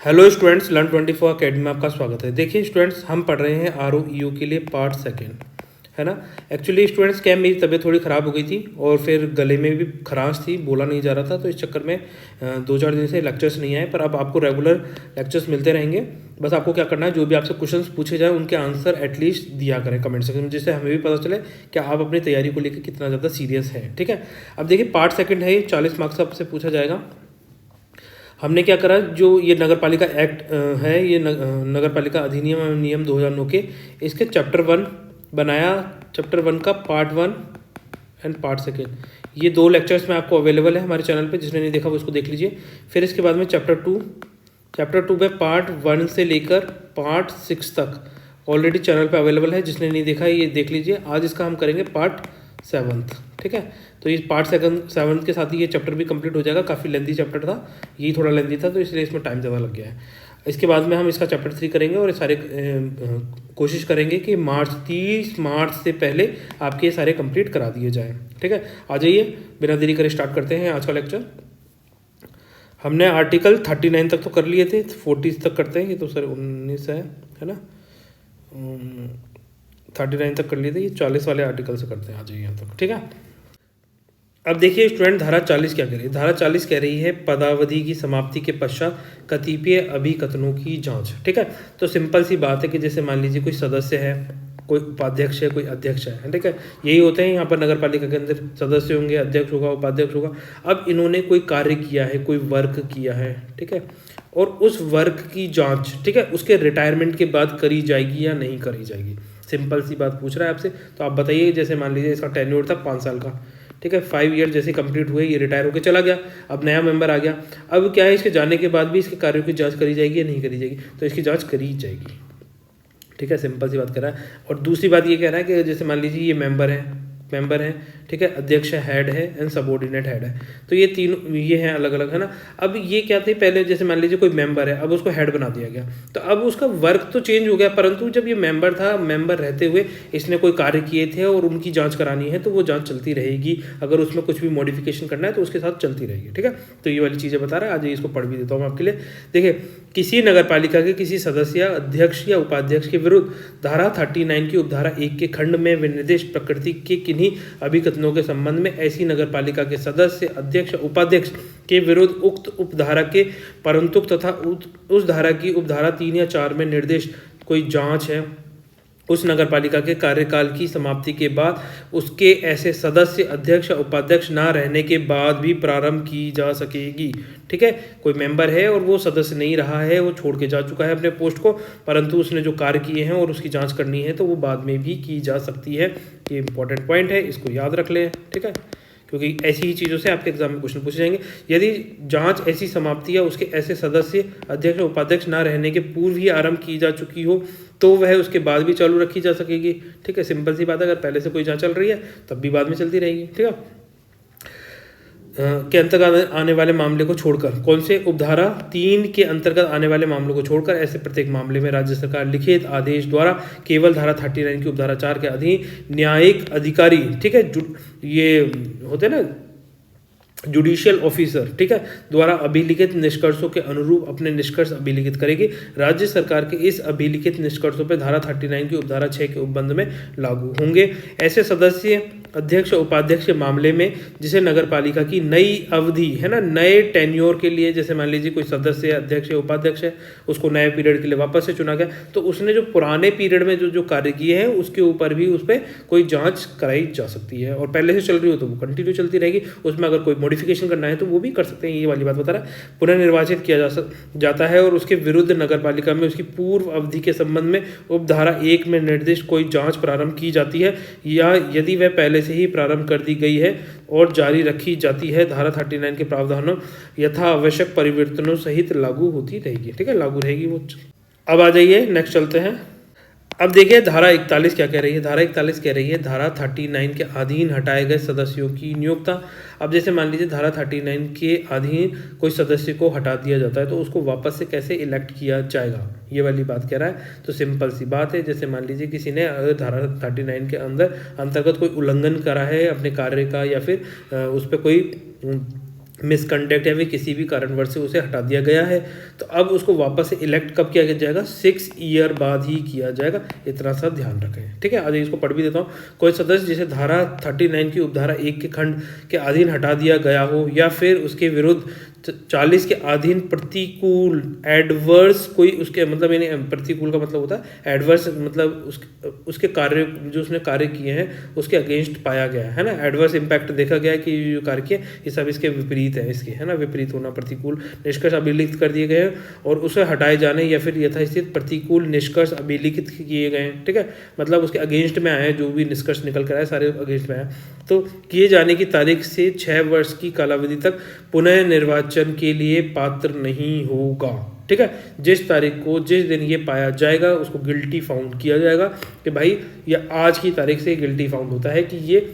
Hello students, learn 24 academy में आपका स्वागत है। देखिए स्टूडेंट्स, हम पढ़ रहे हैं आर ओ ई यू के लिए पार्ट सेकेंड, है ना। एक्चुअली स्टूडेंट्स क्या, मेरी तबीयत थोड़ी ख़राब हो गई थी और फिर गले में भी खरांश थी, बोला नहीं जा रहा था, तो इस चक्कर में 2-4 दिन से लेक्चर्स नहीं आए। पर अब आपको रेगुलर लेक्चर्स मिलते रहेंगे। बस आपको क्या करना है, जो भी आपसे क्वेश्चंस पूछे जाए उनके आंसर एटलीस्ट दिया करें कमेंट सेक्शन में, जिससे हमें भी पता चले कि आप अपनी तैयारी को लेकर कितना ज़्यादा सीरियस हैं। ठीक है, अब देखिए पार्ट सेकेंड है, ये 40 मार्क्स आपसे पूछा जाएगा। हमने क्या करा, जो ये नगर पालिका एक्ट है, ये नगर पालिका अधिनियम एवं नियम 2009 के, इसके चैप्टर 1 बनाया। चैप्टर 1 का पार्ट 1 एंड पार्ट सेकेंड, ये 2 लेक्चर्स में आपको अवेलेबल है हमारे चैनल पे। जिसने नहीं देखा वो इसको देख लीजिए। फिर इसके बाद में चैप्टर 2 में पार्ट 1 से लेकर पार्ट 6 तक ऑलरेडी चैनल पे अवेलेबल है। जिसने नहीं देखा ये देख लीजिए। आज इसका हम करेंगे पार्ट 7। ठीक है, तो ये पार्ट 7 के साथ ही ये चैप्टर भी कंप्लीट हो जाएगा। काफ़ी लेंथी चैप्टर था, ये थोड़ा लेंथी था, तो इसलिए इसमें टाइम ज़्यादा लग गया है। इसके बाद में हम इसका चैप्टर 3 करेंगे और सारे कोशिश करेंगे कि 30 मार्च से पहले आपके सारे कंप्लीट करा दिए जाएँ। ठीक है, आ जाइए, बिना देरी करे स्टार्ट करते हैं आज का लेक्चर। हमने आर्टिकल 39 तक तो कर लिए थे, 40 तक करते हैं। ये तो सर 19 है ना। 39 तक कर लिए थे, ये 40 वाले आर्टिकल से करते हैं। आ जाइए यहाँ तक। ठीक है, अब देखिए स्टूडेंट, धारा 40 क्या कह रही है। धारा 40 कह रही है पदावधि की समाप्ति के पश्चात कतिपय अभिकथनों की जांच। ठीक है, तो सिंपल सी बात है कि जैसे मान लीजिए कोई सदस्य है, कोई उपाध्यक्ष है, कोई अध्यक्ष है। ठीक है, यही होते हैं यहाँ पर नगर पालिका के अंदर, सदस्य होंगे, अध्यक्ष होगा, उपाध्यक्ष होगा। अब इन्होंने कोई कार्य किया है, कोई वर्क किया है, ठीक है, और उस वर्क की जाँच, ठीक है, उसके रिटायरमेंट के बाद करी जाएगी या नहीं करी जाएगी। सिंपल सी बात पूछ रहा है आपसे, तो आप बताइए। जैसे मान लीजिए इसका टेन्योर था 5 साल का, ठीक है, 5 ईयर जैसे कंप्लीट हुए, ये रिटायर होकर चला गया, अब नया मेंबर आ गया। अब क्या है, इसके जाने के बाद भी इसके कार्यों की जांच करी जाएगी या नहीं करी जाएगी, तो इसकी जांच करी जाएगी। ठीक है, सिंपल सी बात कर रहा है। और दूसरी बात ये कह रहा है कि जैसे मान लीजिए ये मेंबर है, ठीक है, अध्यक्ष हेड है एंड सबऑर्डिनेट हेड है, तो ये तीन ये हैं अलग अलग, है ना। अब ये क्या थे, पहले जैसे मान लीजिए कोई मेंबर है, अब उसको हेड बना दिया गया, तो अब उसका वर्क तो चेंज हो गया, परंतु जब ये मेंबर था, मेंबर रहते हुए इसने कोई कार्य किए थे और उनकी जांच करानी है, तो वो जांच चलती रहेगी। अगर उसमें कुछ भी मॉडिफिकेशन करना है तो उसके साथ चलती रहेगी। ठीक है, तो ये वाली चीज़ें बता रहा है। आज इसको पढ़ भी देता हूँ आपके लिए। देखिए, किसी नगर पालिका के किसी सदस्य या अध्यक्ष या उपाध्यक्ष के विरुद्ध धारा 39 की उपधारा 1 के खंड में विनिर्दिष्ट प्रकृति के किन्हीं अभिकथनों के संबंध में ऐसी नगर पालिका के सदस्य, अध्यक्ष, उपाध्यक्ष के विरुद्ध उक्त उपधारा के परंतुक तथा उस धारा की उपधारा 3 या 4 में निर्दिष्ट कोई जांच है, उस नगर पालिका के कार्यकाल की समाप्ति के बाद उसके ऐसे सदस्य, अध्यक्ष, उपाध्यक्ष ना रहने के बाद भी प्रारंभ की जा सकेगी। ठीक है, कोई मेंबर है और वो सदस्य नहीं रहा है, वो छोड़ के जा चुका है अपने पोस्ट को, परंतु उसने जो कार्य किए हैं और उसकी जांच करनी है, तो वो बाद में भी की जा सकती है। ये इंपॉर्टेंट पॉइंट है, इसको याद रख लें। ठीक है, क्योंकि ऐसी ही चीज़ों से आपके एग्जाम में क्वेश्चन पूछे जाएंगे। यदि जांच ऐसी समाप्ति या उसके ऐसे सदस्य, अध्यक्ष, उपाध्यक्ष ना रहने के पूर्व ही आरंभ की जा चुकी हो, तो वह उसके बाद भी चालू रखी जा सकेगी। ठीक है, सिंपल सी बात है, अगर पहले से कोई जांच चल रही है तब भी बाद में चलती रहेगी। ठीक है, के अंतर्गत आने वाले मामले को छोड़कर, कौन से, उपधारा 3 के अंतर्गत आने वाले मामलों को छोड़कर ऐसे प्रत्येक मामले में राज्य सरकार लिखित आदेश द्वारा केवल धारा 39 की उपधारा 4 के अधीन न्यायिक अधिकारी, ठीक है, ये होते हैं ना जुडिशियल ऑफिसर, ठीक है, द्वारा अभिलिखित निष्कर्षों के अनुरूप अपने निष्कर्ष अभिलिखित करेगी। राज्य सरकार के इस अभिलिखित निष्कर्षों पर धारा 39 की उपधारा 6 के उपबंध में लागू होंगे। ऐसे सदस्य, अध्यक्ष, उपाध्यक्ष के मामले में जिसे नगर पालिका की नई अवधि, है ना, नए टेन्योर के लिए, जैसे मान लीजिए कोई सदस्य, अध्यक्ष या उपाध्यक्ष है, उसको नए पीरियड के लिए वापस से चुना गया, तो उसने जो पुराने पीरियड में जो कार्य किए हैं उसके ऊपर भी उस पर कोई जांच कराई जा सकती है। और पहले से चल रही हो तो वो कंटिन्यू चलती रहेगी, उसमें अगर कोई मॉडिफिकेशन करना है तो वो भी कर सकते हैं। ये वाली बात बता रहा है। पुनर्निर्वाचित किया जाता है और उसके विरुद्ध नगर पालिका में उसकी पूर्व अवधि के संबंध में उपधारा 1 में निर्दिष्ट कोई जांच प्रारंभ की जाती है, या यदि वह पहले से ही प्रारंभ कर दी गई है और जारी रखी जाती है, धारा 39 के प्रावधानों यथा आवश्यक परिवर्तनों सहित लागू होती रहेगी। ठीक है, लागू रहेगी वो। अब आ जाइए, नेक्स्ट चलते हैं। अब देखिए धारा 41 क्या कह रही है। धारा 41 कह रही है धारा 39 के अधीन हटाए गए सदस्यों की नियोक्ता। अब जैसे मान लीजिए धारा 39 के अधीन कोई सदस्य को हटा दिया जाता है, तो उसको वापस से कैसे इलेक्ट किया जाएगा, ये वाली बात कह रहा है। तो सिंपल सी बात है, जैसे मान लीजिए किसी ने धारा 39 के अंतर्गत कोई उल्लंघन करा है अपने कार्य का, या फिर उस पर कोई मिसकंडक्ट या फिर किसी भी कारणवश से उसे हटा दिया गया है, तो अब उसको वापस से इलेक्ट कब किया जाएगा? 6 ईयर बाद ही किया जाएगा। इतना सा ध्यान रखें, ठीक है। आज इसको पढ़ भी देता हूँ। कोई सदस्य जिसे धारा 39 की उपधारा 1 के खंड के अधीन हटा दिया गया हो या फिर उसके विरुद्ध 40 के अधीन प्रतिकूल एडवर्स कोई उसके मतलब यानी प्रतिकूल का मतलब होता है एडवर्स, मतलब उसके कार्य जो उसने कार्य किए हैं उसके अगेंस्ट पाया गया है ना, एडवर्स इम्पैक्ट देखा गया कि जो कार्य किए ये सब इसके विपरीत है, इसके है ना, विपरीत होना, प्रतिकूल निष्कर्ष अभिलिखित कर दिए गए हैं और उसे हटाए जाने या फिर यथास्थित प्रतिकूल निष्कर्ष अभिलिखित किए गए हैं, ठीक है। मतलब उसके अगेंस्ट में आए, जो भी निष्कर्ष निकल कर आए सारे अगेंस्ट में आए, तो किए जाने की तारीख से 6 वर्ष की कालावधि तक पुनः निर्वाचन के लिए पात्र नहीं होगा, ठीक है। जिस तारीख को जिस दिन ये पाया जाएगा उसको गिल्टी फाउंड किया जाएगा कि भाई ये आज की तारीख से गिल्टी फाउंड होता है कि ये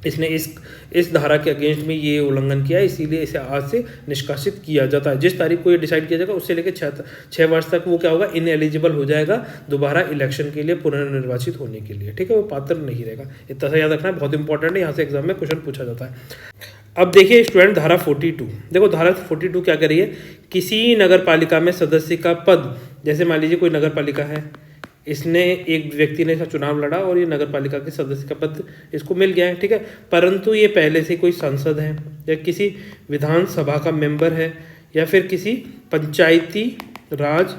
इसने इस धारा के अगेंस्ट में ये उल्लंघन किया है, इसीलिए इसे आज से निष्कासित किया जाता है। जिस तारीख को ये डिसाइड किया जाएगा उससे लेकर 6 वर्ष तक वो क्या होगा? इनएलिजिबल हो जाएगा दोबारा इलेक्शन के लिए, पुनर्निर्वाचित होने के लिए, ठीक है। वो पात्र नहीं रहेगा। इतना सा याद रखना है, बहुत इंपॉर्टेंट है, यहाँ से एग्जाम में क्वेश्चन पूछा जाता है। अब देखिए स्टूडेंट, धारा 42 देखो, धारा 42 क्या कर रही है? किसी नगर पालिका में सदस्य का पद, जैसे मान लीजिए कोई नगर पालिका है, इसने एक व्यक्ति ने चुनाव लड़ा और ये नगर पालिका के सदस्य का पद इसको मिल गया है, ठीक है। परंतु ये पहले से कोई सांसद है या किसी विधानसभा का मेंबर है या फिर किसी पंचायती राज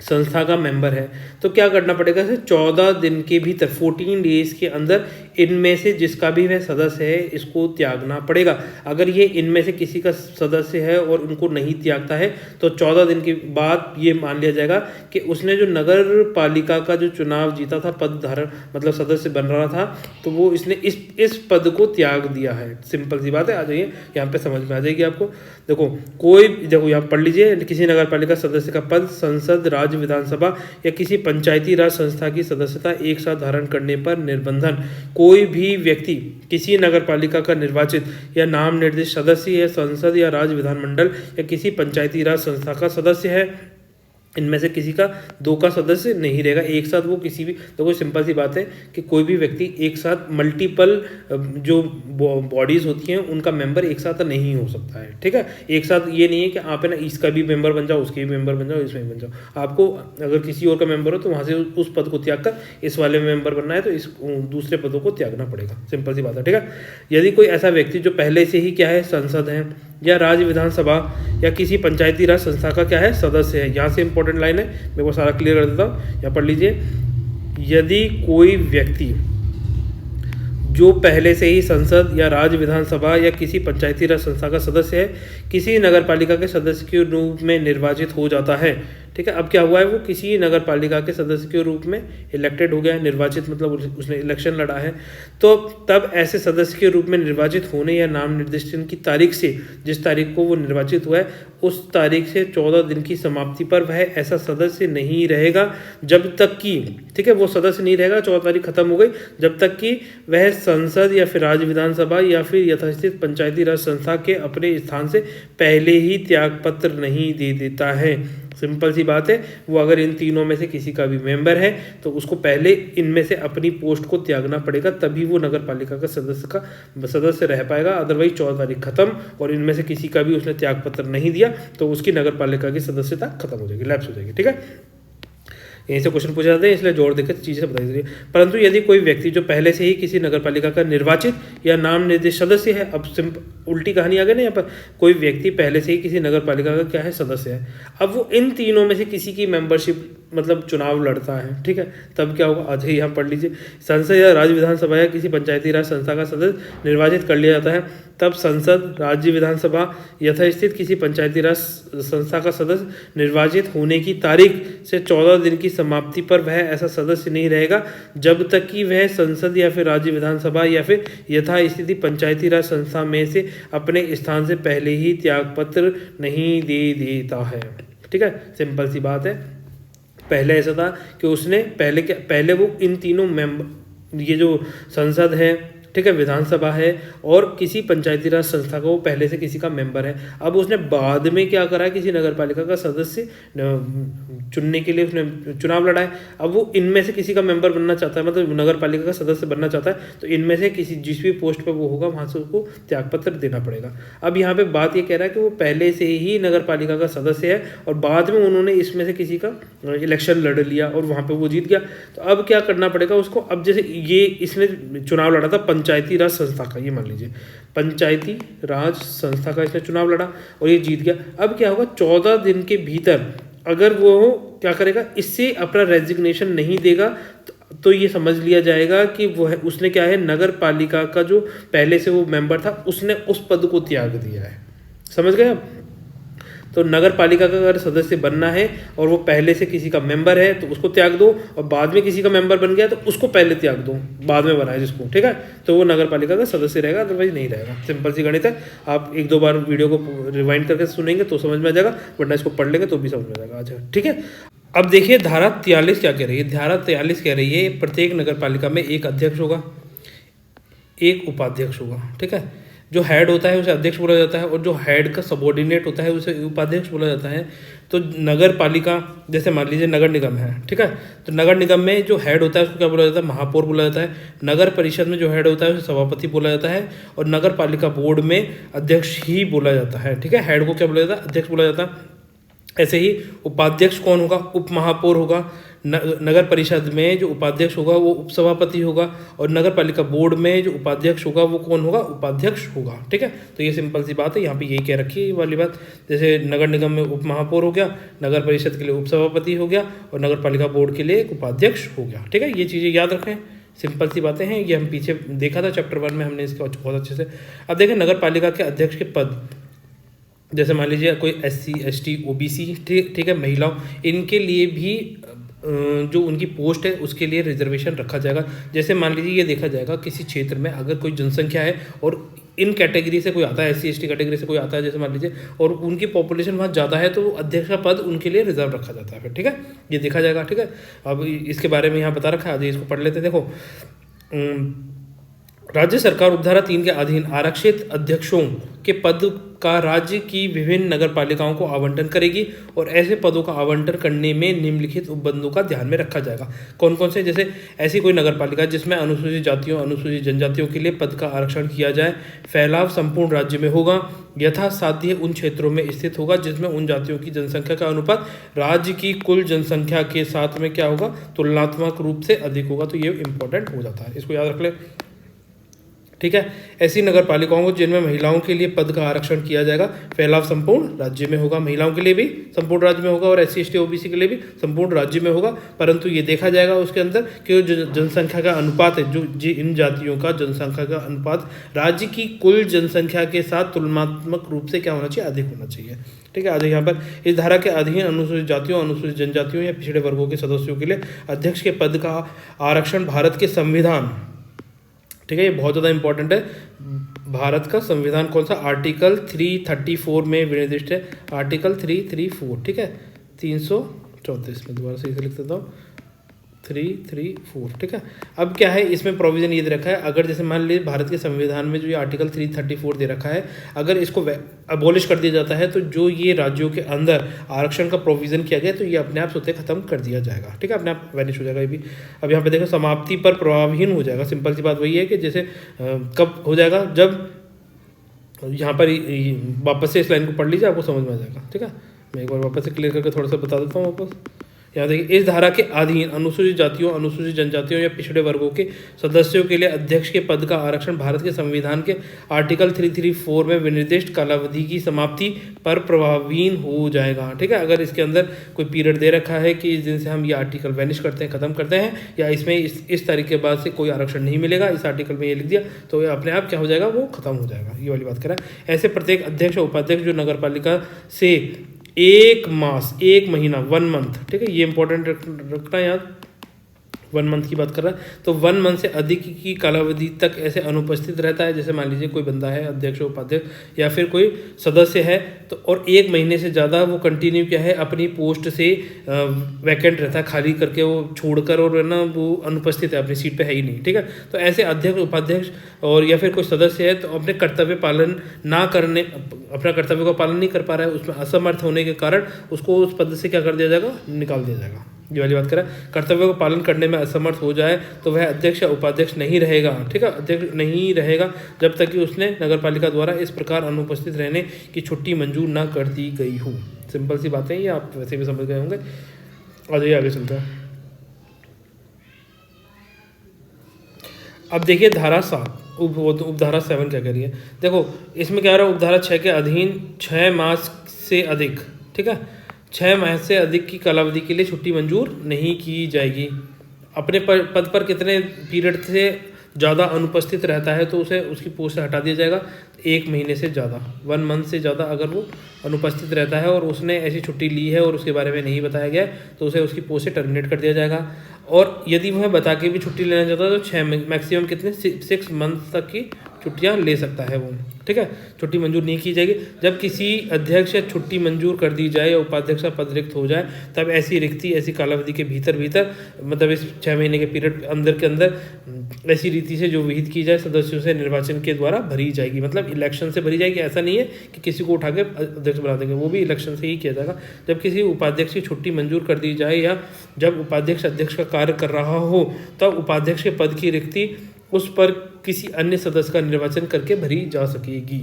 संस्था का मेंबर है, तो क्या करना पड़ेगा? 14 दिन के भीतर 14 डेज के अंदर इनमें से जिसका भी वह सदस्य है इसको त्यागना पड़ेगा। अगर ये इनमें से किसी का सदस्य है और उनको नहीं त्यागता है तो 14 दिन के बाद ये मान लिया जाएगा कि उसने जो नगर पालिका का जो चुनाव जीता था, पद धारण मतलब सदस्य बन रहा था, तो वो इसने इस पद को त्याग दिया है। सिंपल सी बात है, आ जाइए यहाँ पे समझ में आ जाएगी आपको। देखो यहाँ पढ़ लीजिए, किसी नगर पालिका सदस्य का पद संसद, राज्य विधानसभा या किसी पंचायती राज संस्था की सदस्यता एक साथ धारण करने पर निर्बंधन। कोई भी व्यक्ति किसी नगर पालिका का निर्वाचित या नाम निर्दिष्ट सदस्य है, संसद या राज्य विधानमंडल या किसी पंचायती राज संस्था का सदस्य है, इनमें से किसी का 2 का सदस्य नहीं रहेगा। एक साथ वो किसी भी, देखो सिंपल सी बात है कि कोई भी व्यक्ति एक साथ मल्टीपल जो बॉडीज होती हैं उनका मेंबर एक साथ नहीं हो सकता है, ठीक है। एक साथ ये नहीं है कि आप है ना इसका भी मेंबर बन जाओ, उसके भी मेंबर बन जाओ, इसमें बन जाओ। आपको अगर किसी और का मेंबर हो तो वहाँ से उस पद को त्याग कर इस वाले में मेंबर बनना है तो इस दूसरे पदों को त्यागना पड़ेगा। सिंपल सी बात है, ठीक है। यदि कोई ऐसा व्यक्ति जो पहले से ही क्या है, संसद है या राज्य विधानसभा या किसी पंचायती राज संस्था का क्या है, सदस्य है, यहाँ से इंपॉर्टेंट लाइन है, मैं वो सारा क्लियर कर देता हूँ। यहाँ पढ़ लीजिए, यदि कोई व्यक्ति जो पहले से ही संसद या राज्य विधानसभा या किसी पंचायती राज संस्था का सदस्य है, किसी नगर पालिका के सदस्य के रूप में निर्वाचित हो जाता है, ठीक है। अब क्या हुआ है, वो किसी नगर पालिका के सदस्य के रूप में इलेक्टेड हो गया है, निर्वाचित मतलब उसने इलेक्शन लड़ा है, तो तब ऐसे सदस्य के रूप में निर्वाचित होने या नाम निर्दिष्ट की तारीख से, जिस तारीख को वो निर्वाचित हुआ है उस तारीख से 14 दिन की समाप्ति पर वह ऐसा सदस्य नहीं रहेगा जब तक कि, ठीक है, वो सदस्य नहीं रहेगा, 14 तारीख खत्म हो गई, जब तक कि वह संसद या फिर राज्य विधानसभा या फिर यथास्थित पंचायती राज संस्था के अपने स्थान से पहले ही त्यागपत्र नहीं दे देता है। सिंपल सी बात है, वो अगर इन तीनों में से किसी का भी मेंबर है तो उसको पहले इनमें से अपनी पोस्ट को त्यागना पड़ेगा, तभी वो नगर पालिका का सदस्य रह पाएगा। अदरवाइज 14 तारीख खत्म और इनमें से किसी का भी उसने त्यागपत्र नहीं दिया तो उसकी नगर पालिका की सदस्यता खत्म हो जाएगी, लैप्स हो जाएगी, ठीक है। यहीं से क्वेश्चन पूछे जाते हैं, इसलिए जोड़ देकर चीज़ें बताई जाती है। परंतु यदि कोई व्यक्ति जो पहले से ही किसी नगर पालिका का निर्वाचित या नाम निर्दिष्ट सदस्य है, अब उल्टी कहानी आ गई ना यहाँ पर, कोई व्यक्ति पहले से ही किसी नगर पालिका का क्या है, सदस्य है, अब वो इन तीनों में से किसी की मेंबरशिप मतलब चुनाव लड़ता है, ठीक है, तब क्या होगा, आज ही यहाँ पढ़ लीजिए, संसद या राज्य विधानसभा या किसी पंचायती राज संस्था का सदस्य निर्वाचित कर लिया जाता है, तब संसद, राज्य विधानसभा यथास्थित किसी पंचायती राज संस्था का सदस्य निर्वाचित होने की तारीख से 14 दिन की समाप्ति पर वह ऐसा सदस्य नहीं रहेगा जब तक कि वह संसद या फिर राज्य विधानसभा या फिर यथास्थिति पंचायती राज संस्था में से अपने स्थान से पहले ही त्यागपत्र नहीं दे देता है, ठीक है। सिंपल सी बात है, पहले ऐसा था कि उसने पहले वो इन तीनों मेंबर, ये जो संसद है, ठीक है, विधानसभा है और किसी पंचायती राज संस्था का वो पहले से किसी का मेंबर है। अब उसने बाद में क्या करा है, किसी नगर पालिका का सदस्य चुनने के लिए उसने चुनाव लड़ा है। अब वो इनमें से किसी का मेंबर बनना चाहता है, मतलब नगर पालिका का सदस्य बनना चाहता है, तो इनमें से किसी जिस भी पोस्ट पर वो होगा वहाँ से उसको त्यागपत्र देना पड़ेगा। अब यहाँ पे बात ये कह रहा है कि वो पहले से ही नगर पालिका का सदस्य है और बाद में उन्होंने इसमें से किसी का इलेक्शन लड़ लिया और वहाँ पे वो जीत गया, तो अब क्या करना पड़ेगा उसको। अब जैसे ये इसने चुनाव लड़ा था पंचायती राज संस्था का, ये मान लीजिए पंचायती राज संस्था का इसने चुनाव लड़ा और ये जीत गया। अब क्या होगा, 14 दिन के भीतर अगर वो क्या करेगा, इससे अपना रेजिग्नेशन नहीं देगा तो ये समझ लिया जाएगा कि वो है, उसने क्या है, नगर पालिका का जो पहले से वो मेंबर था उसने उस पद को त्याग दिया है। समझ गए आप? तो नगर पालिका का अगर सदस्य बनना है और वो पहले से किसी का मेंबर है तो उसको त्याग दो, और बाद में किसी का मेंबर बन गया तो उसको पहले त्याग दो, बाद में बनाए जिसको, ठीक है, तो वो नगर पालिका का सदस्य रहेगा, अदरवाइज नहीं रहेगा। सिंपल सी गणित है। आप 1-2 बार वीडियो को रिवाइंड करके सुनेंगे तो समझ में आ जाएगा, वरना इसको पढ़ लेंगे तो भी समझ में आ जाएगा। अच्छा, ठीक है। अब देखिए धारा 43 क्या कह रही है। धारा 43 कह रही है प्रत्येक नगर पालिका में एक अध्यक्ष होगा, एक उपाध्यक्ष होगा, ठीक है। जो हेड होता है उसे अध्यक्ष बोला जाता है और जो हेड का सबॉर्डिनेट होता है उसे उपाध्यक्ष बोला जाता है। तो नगर पालिका, जैसे मान लीजिए नगर निगम है, ठीक है, तो नगर निगम में जो हेड होता है उसको क्या बोला जाता है, महापौर बोला जाता है। नगर परिषद में जो हेड होता है उसे सभापति बोला जाता है और नगर पालिका बोर्ड में अध्यक्ष ही बोला जाता है, ठीक है। हेड को क्या बोला जाता है, अध्यक्ष बोला जाता है। ऐसे ही उपाध्यक्ष कौन होगा, उप महापौर होगा। नगर परिषद में जो उपाध्यक्ष होगा वो उपसभापति होगा और नगर पालिका बोर्ड में जो उपाध्यक्ष होगा वो कौन होगा, उपाध्यक्ष होगा, ठीक है। तो ये सिंपल सी बात है, यहाँ पे यही कह रखी है ये वाली बात। जैसे नगर निगम में उप महापौर हो गया, नगर परिषद के लिए उपसभापति हो गया और नगर पालिका बोर्ड के लिए एक उपाध्यक्ष हो गया, ठीक है। ये चीज़ें याद रखें, सिंपल सी बातें हैं। ये हम पीछे देखा था चैप्टर 1 में, हमने इसका बहुत अच्छे से। अब देखें नगर पालिका के अध्यक्ष के पद, जैसे मान लीजिए कोई SC ST OBC, ठीक है, महिलाओं, इनके लिए भी जो उनकी पोस्ट है उसके लिए रिजर्वेशन रखा जाएगा। जैसे मान लीजिए ये देखा जाएगा किसी क्षेत्र में अगर कोई जनसंख्या है और इन कैटेगरी से कोई आता है, SC ST कैटेगरी से कोई आता है, जैसे मान लीजिए, और उनकी पॉपुलेशन वहाँ ज़्यादा है तो अध्यक्ष का पद उनके लिए रिजर्व रखा जाता है फिर, ठीक है, ये देखा जाएगा, ठीक है। अब इसके बारे में यहाँ बता रखा है, आज इसको पढ़ लेते हैं। देखो, राज्य सरकार उपधारा 3 के अधीन आरक्षित अध्यक्षों के पद का राज्य की विभिन्न नगर पालिकाओं को आवंटन करेगी और ऐसे पदों का आवंटन करने में निम्नलिखित उपबंधों का ध्यान में रखा जाएगा। कौन कौन से, जैसे ऐसी कोई नगर पालिका जिसमें अनुसूचित जातियों, अनुसूचित जनजातियों के लिए पद का आरक्षण किया जाए, फैलाव संपूर्ण राज्य में होगा, यथासाध्य उन क्षेत्रों में स्थित होगा जिसमें उन जातियों की जनसंख्या का अनुपात राज्य की कुल जनसंख्या के साथ में क्या होगा, तुलनात्मक रूप से अधिक होगा। तो ये इंपॉर्टेंट हो जाता है, इसको याद रख ले, ठीक है। ऐसी नगर पालिकाओं को जिनमें महिलाओं के लिए पद का आरक्षण किया जाएगा, फैलाव संपूर्ण राज्य में होगा, महिलाओं के लिए भी संपूर्ण राज्य में होगा और SC ST OBC के लिए भी संपूर्ण राज्य में होगा। परंतु ये देखा जाएगा उसके अंदर कि जो जनसंख्या का अनुपात है, जो इन जातियों का जनसंख्या का अनुपात राज्य की कुल जनसंख्या के साथ तुलनात्मक रूप से क्या होना चाहिए, अधिक होना चाहिए, ठीक है। आज यहाँ पर इस धारा के अधीन अनुसूचित जातियों, अनुसूचित जनजातियों या पिछड़े वर्गों के सदस्यों के लिए अध्यक्ष के पद का आरक्षण भारत के संविधान, ठीक है, ये बहुत ज़्यादा इंपॉर्टेंट है, भारत का संविधान कौन सा, आर्टिकल 334 में विनिर्दिष्ट है, आर्टिकल 334, ठीक है, 334 में दोबारा सही से लिख देता हूँ, 334, ठीक है। अब क्या है इसमें प्रोविज़न ये दे रखा है, अगर जैसे मान लीजिए भारत के संविधान में जो ये आर्टिकल 334 दे रखा है, अगर इसको अबोलिश कर दिया जाता है तो जो ये राज्यों के अंदर आरक्षण का प्रोविज़न किया गया तो ये अपने आप स्वतः खत्म कर दिया जाएगा, ठीक है, अपने आप वैनिश हो जाएगा ये भी। अब यहाँ पे देखो समाप्ति पर प्रभावहीन हो जाएगा। सिंपल सी बात वही है कि जैसे कब हो जाएगा, जब यहाँ पर वापस से इस लाइन को पढ़ लीजिए, आपको समझ में आ जाएगा, ठीक है। मैं एक बार वापस से क्लियर करके थोड़ा सा बता देता हूँ वापस। यहाँ देखिए, इस धारा के अधीन अनुसूचित जातियों, अनुसूचित जनजातियों या पिछड़े वर्गों के सदस्यों के लिए अध्यक्ष के पद का आरक्षण भारत के संविधान के आर्टिकल 334 में विनिर्दिष्ट कालावधि की समाप्ति पर प्रभावहीन हो जाएगा, ठीक है। अगर इसके अंदर कोई पीरियड दे रखा है कि इस दिन से हम ये आर्टिकल वैनिश करते हैं, खत्म करते हैं, या इसमें इस तारीख के बाद से कोई आरक्षण नहीं मिलेगा, इस आर्टिकल में ये लिख दिया, तो ये अपने आप क्या हो जाएगा, वो खत्म हो जाएगा, ये वाली बात करें। ऐसे प्रत्येक अध्यक्ष और उपाध्यक्ष जो नगर पालिका से 1 मास, 1 महीना, 1 मंथ, ठीक है, ये इंपॉर्टेंट रखना याद, 1 मंथ की बात कर रहा है, तो 1 मंथ से अधिक की कालावधि तक ऐसे अनुपस्थित रहता है। जैसे मान लीजिए कोई बंदा है, अध्यक्ष उपाध्यक्ष या फिर कोई सदस्य है, तो और 1 महीने से ज़्यादा वो कंटिन्यू क्या है अपनी पोस्ट से वैकेंट रहता है, खाली करके वो छोड़कर, और है ना वो अनुपस्थित है, अपनी सीट पे है ही नहीं, ठीक है। तो ऐसे अध्यक्ष उपाध्यक्ष और या फिर कोई सदस्य है तो अपने कर्तव्य पालन ना करने, अपना कर्तव्य का पालन नहीं कर पा रहा है, उसमें असमर्थ होने के कारण उसको उस पद से क्या कर दिया जाएगा, निकाल दिया जाएगा। ये वाली बात करें, कर्तव्य को पालन करने में असमर्थ हो जाए तो वह अध्यक्ष या उपाध्यक्ष नहीं रहेगा, ठीक है। अध्यक्ष नहीं रहेगा जब तक कि उसने नगरपालिका द्वारा इस प्रकार अनुपस्थित रहने की छुट्टी मंजूर ना कर दी गई हो। सिंपल सी बातें, ये आप वैसे भी समझ गए होंगे। आ जाइए आगे चलते हैं। अब देखिए धारा 7 उपधारा 7 क्या कह रही है। देखो इसमें क्या हो रहा है, उपधारा 6 के अधीन 6 मास से अधिक, ठीक है, 6 माह से अधिक की कालावधि के लिए छुट्टी मंजूर नहीं की जाएगी। अपने पद पर कितने पीरियड से ज़्यादा अनुपस्थित रहता है तो उसे उसकी पोस्ट से हटा दिया जाएगा। 1 महीने से ज़्यादा, 1 मंथ से ज़्यादा अगर वो अनुपस्थित रहता है और उसने ऐसी छुट्टी ली है और उसके बारे में नहीं बताया गया तो उसे उसकी पोस्ट से टर्मिनेट कर दिया जाएगा। और यदि वह बता के भी छुट्टी लेना चाहता है तो 6 मैक्सिमम कितने 6 मंथ तक की छुट्टियां ले सकता है वो, ठीक है। छुट्टी मंजूर नहीं की जाएगी। जब किसी अध्यक्ष या छुट्टी मंजूर कर दी जाए या उपाध्यक्ष का पद रिक्त हो जाए तब ऐसी रिक्ति ऐसी कालावधि के भीतर मतलब इस 6 महीने के पीरियड अंदर के अंदर ऐसी रीति से जो विहित की जाए सदस्यों से निर्वाचन के द्वारा भरी जाएगी। मतलब इलेक्शन से भरी जाएगी, ऐसा नहीं है कि किसी को उठा के अध्यक्ष बना देंगे, वो भी इलेक्शन से ही किया जाएगा। जब किसी उपाध्यक्ष की छुट्टी मंजूर कर दी जाए या जब उपाध्यक्ष अध्यक्ष का कार्य कर रहा हो तब उपाध्यक्ष के पद की रिक्ति उस पर किसी अन्य सदस्य का निर्वाचन करके भरी जा सकेगी,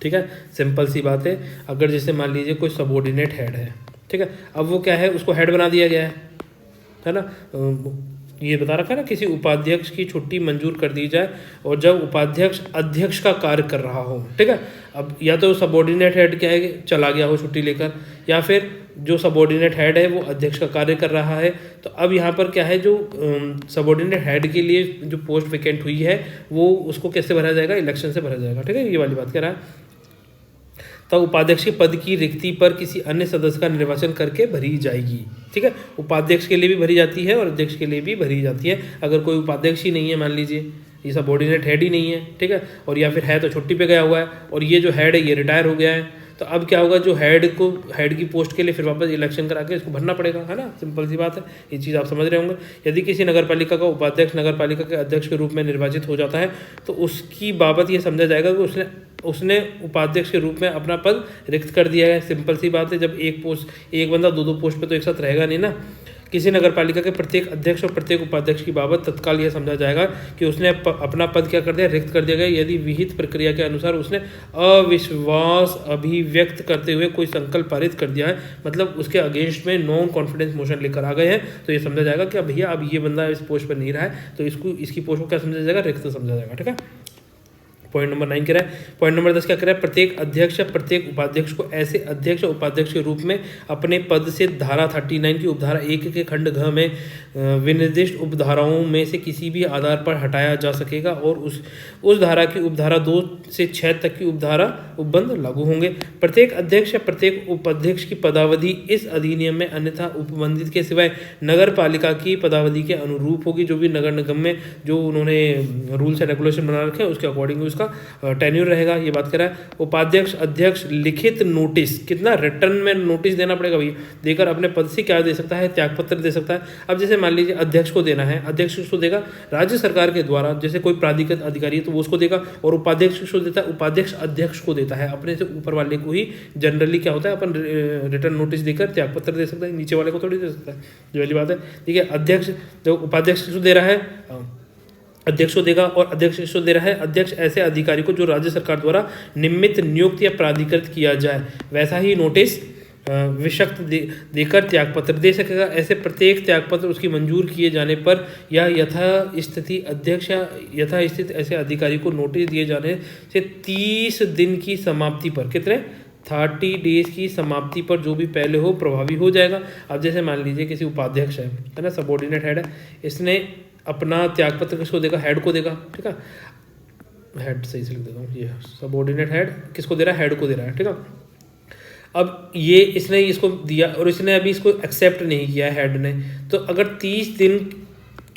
ठीक है। सिंपल सी बात है। अगर जैसे मान लीजिए कोई सबऑर्डिनेट हेड है, ठीक है, अब वो क्या है, उसको हेड बना दिया गया है ना। ये बता रखा है ना, किसी उपाध्यक्ष की छुट्टी मंजूर कर दी जाए और जब उपाध्यक्ष अध्यक्ष का कार्य कर रहा हो, ठीक है। अब या तो सबऑर्डिनेट हेड क्या है, चला गया हो छुट्टी लेकर, या फिर जो सबऑर्डिनेट हेड है वो अध्यक्ष का कार्य कर रहा है। तो अब यहाँ पर क्या है, जो सबऑर्डिनेट हेड के लिए जो पोस्ट वैकेंट हुई है वो उसको कैसे भरा जाएगा, इलेक्शन से भरा जाएगा, ठीक है। ये वाली बात कह रहा है। तब उपाध्यक्ष के पद की रिक्ति पर किसी अन्य सदस्य का निर्वाचन करके भरी जाएगी, ठीक है। उपाध्यक्ष के लिए भी भरी जाती है और अध्यक्ष के लिए भी भरी जाती है। अगर कोई उपाध्यक्ष ही नहीं है, मान लीजिए ये सबऑर्डिनेट हेड ही नहीं है, ठीक है, और या फिर है तो छुट्टी पे गया हुआ है और ये जो हेड है ये रिटायर हो गया है, तो अब क्या होगा, जो हेड की पोस्ट के लिए फिर वापस इलेक्शन करा के इसको भरना पड़ेगा, है ना। सिंपल सी बात है, ये चीज़ आप समझ रहे होंगे। यदि किसी नगरपालिका का उपाध्यक्ष नगरपालिका के अध्यक्ष के रूप में निर्वाचित हो जाता है तो उसकी बाबत ये समझा जाएगा कि उसने उपाध्यक्ष के रूप में अपना पद रिक्त कर दिया है। सिंपल सी बात है, जब एक बंदा दो पोस्ट पे तो एक साथ रहेगा नहीं ना। किसी नगरपालिका के प्रत्येक अध्यक्ष और प्रत्येक उपाध्यक्ष की बाबत तत्काल यह समझा जाएगा कि उसने अपना पद क्या कर दिया, रिक्त कर दिया गया, यदि विहित प्रक्रिया के अनुसार उसने अविश्वास अभिव्यक्त करते हुए कोई संकल्प पारित कर दिया है, मतलब उसके अगेंस्ट में नॉन कॉन्फिडेंस मोशन लेकर आ गए हैं, तो ये समझा जाएगा कि भैया अब ये बंदा इस पोस्ट पर नहीं रहा है, तो इसकी पोस्ट को क्या समझा जाएगा, रिक्त समझा जाएगा, ठीक है। पॉइंट नंबर 9 कह रहा है। पॉइंट नंबर 10 क्या कह रहा है, प्रत्येक अध्यक्ष या प्रत्येक उपाध्यक्ष को ऐसे अध्यक्ष और उपाध्यक्ष के रूप में अपने पद से धारा 39 की उपधारा 1 के खंड घ में विनिर्दिष्ट उपधाराओं में से किसी भी आधार पर हटाया जा सकेगा और उस धारा की उपधारा 2 से 6 तक की उपबंध लागू होंगे। प्रत्येक अध्यक्ष या प्रत्येक उपाध्यक्ष की पदावधि इस अधिनियम में अन्यथा उपबंधित के सिवाय नगर पालिका की पदावधि के अनुरूप होगी। जो भी नगर निगम में जो उन्होंने रूल्स एंड रेगुलेशन बना रखे हैं उसके अकॉर्डिंग उसका टेन्यूर रहेगा। ये बात कर रहा है। उपाध्यक्ष अध्यक्ष लिखित नोटिस, कितना रिटर्न में नोटिस देना पड़ेगा भैया, देकर अपने पद से क्या दे सकता है, त्यागपत्र दे सकता है। अब जैसे मान लीजिए अध्यक्ष को देना है, अध्यक्ष उसको देगा राज्य सरकार के द्वारा, जैसे कोई प्राधिकृत अधिकारी है तो वो उसको देगा, और उपाध्यक्ष उसको देता है, उपाध्यक्ष अध्यक्ष को देता है, अपने से ऊपर वाले को ही जनरली क्या होता है अपन रिटर्न नोटिस देकर त्यागपत्र दे सकता है, नीचे वाले को थोड़ी दे सकता है। ये वाली बात है, ठीक है। अध्यक्ष जो उपाध्यक्ष को दे रहा है अध्यक्ष को देगा और अध्यक्ष को दे रहा है अध्यक्ष ऐसे अधिकारी को जो राज्य सरकार द्वारा निमित्त नियुक्त या प्राधिकृत किया जाए वैसा ही नोटिस विशक्त देकर त्यागपत्र दे सकेगा। ऐसे प्रत्येक त्यागपत्र उसकी मंजूर किए जाने पर या यथास्थिति अध्यक्ष या यथास्थित ऐसे अधिकारी को नोटिस दिए जाने से 30 दिन की समाप्ति पर, कितने 30 डेज की समाप्ति पर जो भी पहले हो प्रभावी हो जाएगा। अब जैसे मान लीजिए किसी उपाध्यक्ष है ना, सबऑर्डिनेट हेड है, इसने अपना त्यागपत्र किसको देगा, हेड को देगा, ठीक है। हेड सही से लिख देता हूँ, ये सबऑर्डिनेट हेड किसको दे रहा है, हेड को दे रहा है, ठीक है। अब ये इसने इसको दिया और इसने अभी इसको एक्सेप्ट नहीं किया है हेड ने, तो अगर 30 दिन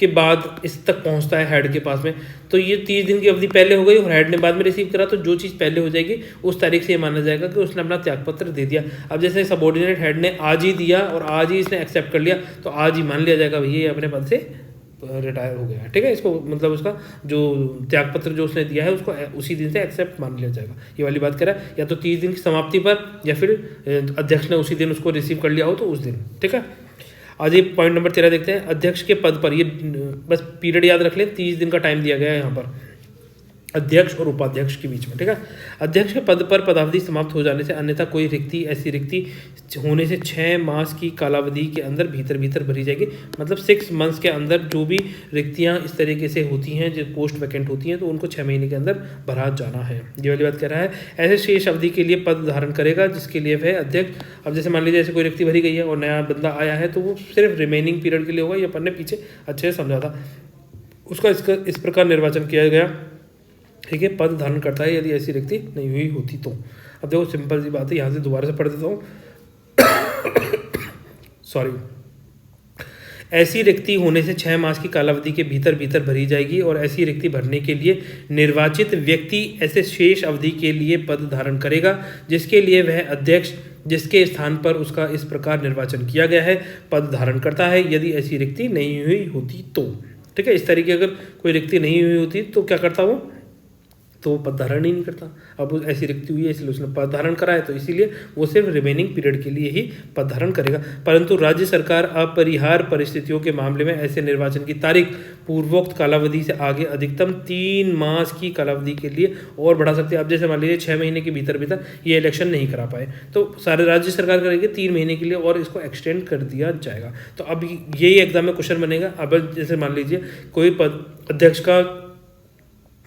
के बाद इस तक पहुंचता है हेड के पास में, तो ये 30 दिन की अवधि पहले हो गई और हेड ने बाद में रिसीव करा, तो जो चीज़ पहले हो जाएगी उस तारीख से ये माना जाएगा कि उसने अपना त्यागपत्र दे दिया। अब जैसे सबॉर्डिनेट हेड ने आज ही दिया और आज ही इसने एक्सेप्ट कर लिया, तो आज ही मान लिया जाएगा भैया ये अपने पद से रिटायर हो गया, ठीक है। इसको मतलब उसका जो त्यागपत्र जो उसने दिया है उसको उसी दिन से एक्सेप्ट मान लिया जाएगा। ये वाली बात कह रहा है, या तो 30 दिन की समाप्ति पर या फिर अध्यक्ष ने उसी दिन उसको रिसीव कर लिया हो तो उस दिन, ठीक है। आज ये पॉइंट नंबर 13 देखते हैं। अध्यक्ष के पद पर, ये बस पीरियड याद रख लें, 30 दिन का टाइम दिया गया है यहाँ पर अध्यक्ष और उपाध्यक्ष के बीच में, ठीक है। अध्यक्ष के पद पर पदावधि समाप्त हो जाने से अन्यथा कोई रिक्ति, ऐसी रिक्ति होने से 6 मास की कालावधि के अंदर भीतर भरी जाएगी। मतलब 6 मंथ्स के अंदर जो भी रिक्तियां इस तरीके से होती हैं, जो पोस्ट वैकेंट होती हैं, तो उनको 6 महीने के अंदर भरा जाना है। ये वाली बात कह रहा है। ऐसे शेष अवधि के लिए पद धारण करेगा जिसके लिए वह अध्यक्ष, अब जैसे मान लीजिए ऐसे कोई रिक्ति भरी गई है और नया बंदा आया है, तो वो सिर्फ रिमेनिंग पीरियड के लिए होगा। ये अपन ने पीछे अच्छे से समझा था। उसका इस प्रकार निर्वाचन किया गया, ठीक है। पद धारण करता है यदि ऐसी रिक्ति नहीं हुई होती तो। अब देखो सिंपल सी बात है, यहाँ से दोबारा से पढ़ देता हूँ। सॉरी। ऐसी रिक्ति होने से 6 मास की कालावधि के भीतर भरी जाएगी और ऐसी रिक्ति भरने के लिए निर्वाचित व्यक्ति ऐसे शेष अवधि के लिए पद धारण करेगा जिसके लिए वह अध्यक्ष, जिसके स्थान पर उसका इस प्रकार निर्वाचन किया गया है, पद धारण करता है यदि ऐसी रिक्ति नहीं हुई होती तो, ठीक है। इस तरीके अगर कोई रिक्ति नहीं हुई होती तो क्या करता वो, तो वो पद धारण ही नहीं करता। अब ऐसी रिक्ति हुई है इसलिए उसने पद धारण करा है, तो इसीलिए वो सिर्फ रिमेनिंग पीरियड के लिए ही पद धारण करेगा। परंतु राज्य सरकार अपरिहार्य परिस्थितियों के मामले में ऐसे निर्वाचन की तारीख पूर्वोक्त कालावधि से आगे अधिकतम 3 मास की कालावधि के लिए और बढ़ा सकते हैं। अब जैसे मान लीजिए 6 महीने के भीतर ये इलेक्शन नहीं करा पाए, तो सारे राज्य सरकार करेगी 3 महीने के लिए और इसको एक्सटेंड कर दिया जाएगा। तो अब यही एग्जाम में क्वेश्चन बनेगा। अब जैसे मान लीजिए कोई पद अध्यक्ष का